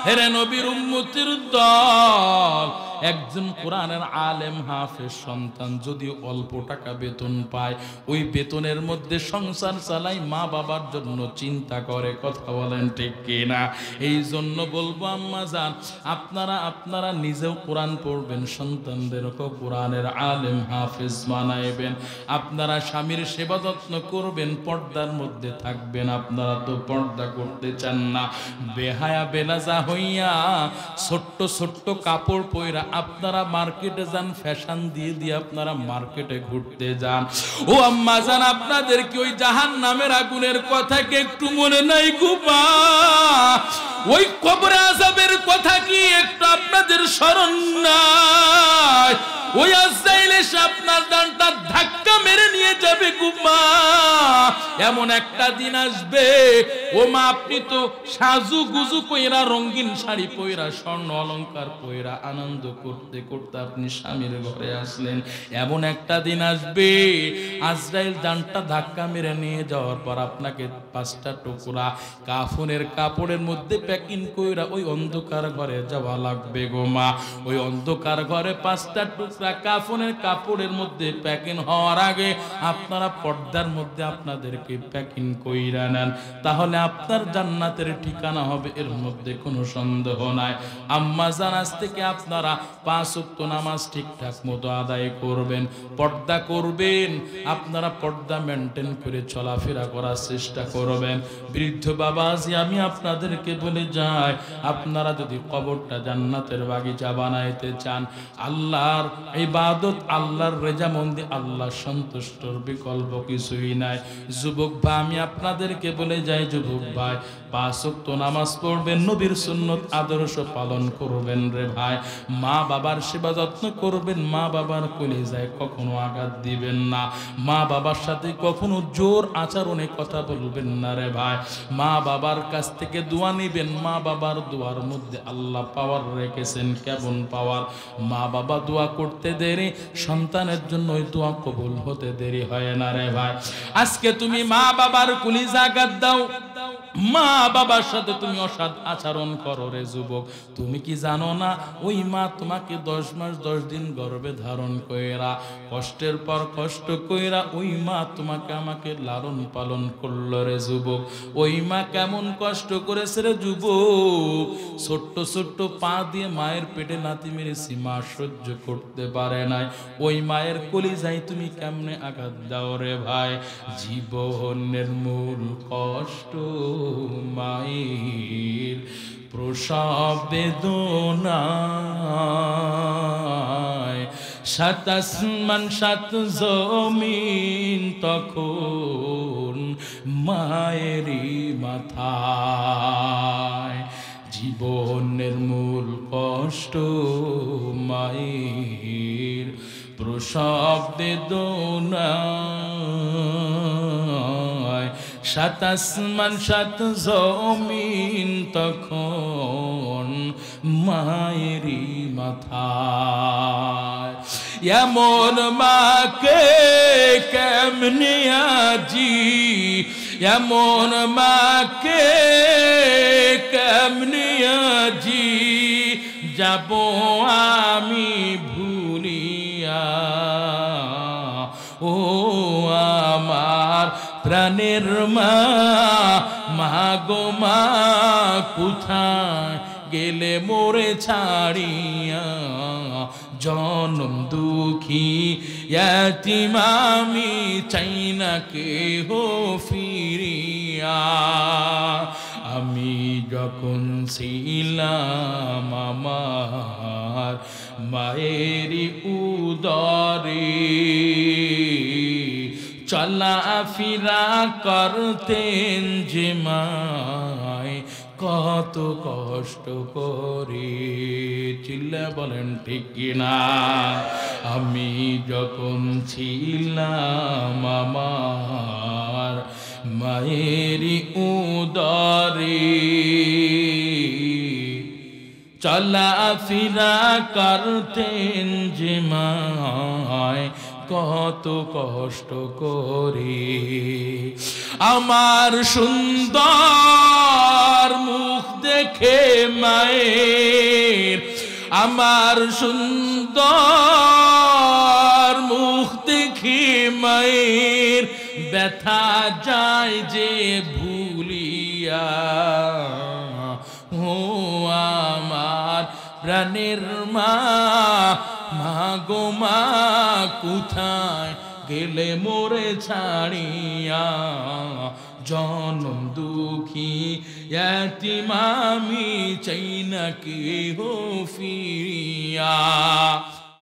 হেরে নবীর উম্মতের দল, একজন কোরআনের আলেম হাফেজ সন্তান যদি অল্প টাকা বেতন পায়, ওই বেতনের মধ্যে সংসার চালাই, মা বাবার জন্য চিন্তা করে। কথা বলেন ঠিক কিনা? এই জন্য বলবো আম্মা জান, আপনারা নিজেও কোরআন পড়বেন, সন্তানদেরকেও কোরআনের আলেম হাফেজ বানাইবেন। আপনারা স্বামীর সেবা যত্ন করবেন, পর্দার মধ্যে থাকবেন। আপনারা তো পর্দা করতে চান না, বেহায়া বেলাজা হইয়া ছোট্ট ছোট্ট কাপড় পয়রা আপনারা মার্কেটে যান, ফ্যাশন দিয়ে দিয়ে আপনারা মার্কেটে ঘুরতে যান। ও আম্মা জান, আপনাদের কি ওই জাহান্নামের আগুনের কথা কি একটু মনে নাই গো মা? ওই কবরে আযাবের কথা কি একটু আপনাদের স্মরণ নাই? ওই আজরাইল এসে আপনার ডানটা ধাক্কা ধাক্কা মেরে নিয়ে যাবে গো মা। এমন একটা দিন আসবে ও মা, আপনি তো সাজু গুজু কইরা, রঙিন শাড়ি পয়রা, স্বর্ণ অলংকার পয়রা, আনন্দ করতে করতে আপনি স্বামীর ঘরে আসলেন। এমন একটা দিন আসবে আজরাইল জানটা ধাক্কা মেরে নিয়ে যাওয়ার পর আপনাকে 5টা টুকরা কাফনের কাপড়ের মধ্যে প্যাকিং কইরা ওই অন্ধকার ঘরে যাওয়া লাগবে গো মা। ওই অন্ধকার ঘরে 5টা টুকরা কাফনের কাপড়ের মধ্যে প্যাকিং হওয়ার আগে আপনারা পর্দার মধ্যে আপনাদেরকে প্যাকিং কইরা নেন, তাহলে আপনার জান্নাতের ঠিকানা হবে, এর মধ্যে কোনো সন্দেহ নাই। আম্মা জান, আজ থেকে আপনারা 5 ওয়াক্ত নামাজ ঠিকঠাক মতো আদায় করবেন, পর্দা করবেন, আপনারা পর্দা মেনটেন করে চলাফেরা করার চেষ্টা করবেন। বৃদ্ধ বাবাজি, আমি আপনাদেরকে বলে যাই, আপনারা যদি কবরটা জান্নাতের বাগিচা বানাইতে চান, আল্লাহর ইবাদত, আল্লাহর রেজামন্দি, আল্লাহ সন্তুষ্টর বিকল্প কিছুই নাই। যুবক ভাই, আমি আপনাদেরকে বলে যাই, যুবক ভাই, 5 ওয়াক্ত নামাজ পড়বেন, নবীর সুন্নত আদর্শ পালন করবেন রে ভাই। মা বাবার সেবা যত্ন করবেন, মা বাবার কলিজায় কখনো আঘাত দিবেন না, মা বাবার সাথে কখনো জোর আচরণে কথা বলবেন না রে ভাই। মা বাবার কাছ থেকে দোয়া নেবেন, মা বাবার দোয়ার মধ্যে আল্লাহ পাওয়ার রেখেছেন। কেমন পাওয়ার? মা বাবা দোয়া করতে দেরি, সন্তানের জন্য ওই দোয়া কবুল হতে দেরি হয় না রে ভাই। আজকে তুমি মা বাবার কলিজা আঘাত দাও, মা বাবার সাথে তুমি অসৎ আচরণ করো রে যুবক, তুমি কি জানো না ওই মা তোমাকে 10 মাস 10 দিন গর্ভে ধারণ কইরা, কষ্টের পর কষ্ট কইরা ওই মা তোমাকে আমাকে লালন পালন করলো রে যুবক। ওই মা কেমন কষ্ট করেছে রে যুবক, ছোট্ট ছোট্ট পা দিয়ে মায়ের পেটে লাথি মেরেছি, মা সহ্য করতে পারে নাই। ওই মায়ের কলিজায় তুমি কেমনে আঘাত দাও রে ভাই। জীবনের মূল কষ্ট মায়ের প্রসব বেদনায়, 7 আসমান 7 জমিন তখন মায়েরই মাথায়। জীবনের মূল কষ্ট মায়ের প্রসব বেদনায়, 7 আসমান 7 জমিন তখন মায়েরই মাথায়। এমন মাকে কেমনে আজি, এমন মাকে কেমনে আজি যাব আমি ভুলিয়া। ও আমার প্রাণের মা, মা গো মা, কোথায় গেলে মোরে ছাড়িয়া। জনম দুঃখী ইয়াতীম আমি, চাই না কেহ ফিরিয়া। আমি যখন ছিলাম আমার মায়েরই উদরে, চলা ফিরা করতেন যে মায় কত কষ্ট করে। চিল্লা বলেন ঠিক কিনা? আমি যখন ছিলাম আমার মায়েরই উদরে, চলা ফিরা করতেন যে মায় কত কষ্ট করে। আমার সুন্দর মুখ দেখে মায়ের, আমার সুন্দর মুখ দেখে মায়ের ব্যথা যায় যে ভুলিয়া। ও আমার প্রাণের মা, মা গো মা, কোথায় গেলে মোরে ছাড়িয়া। জনম দুঃখী ইয়াতীম আমি, চাই না কেহ ফিরিয়া।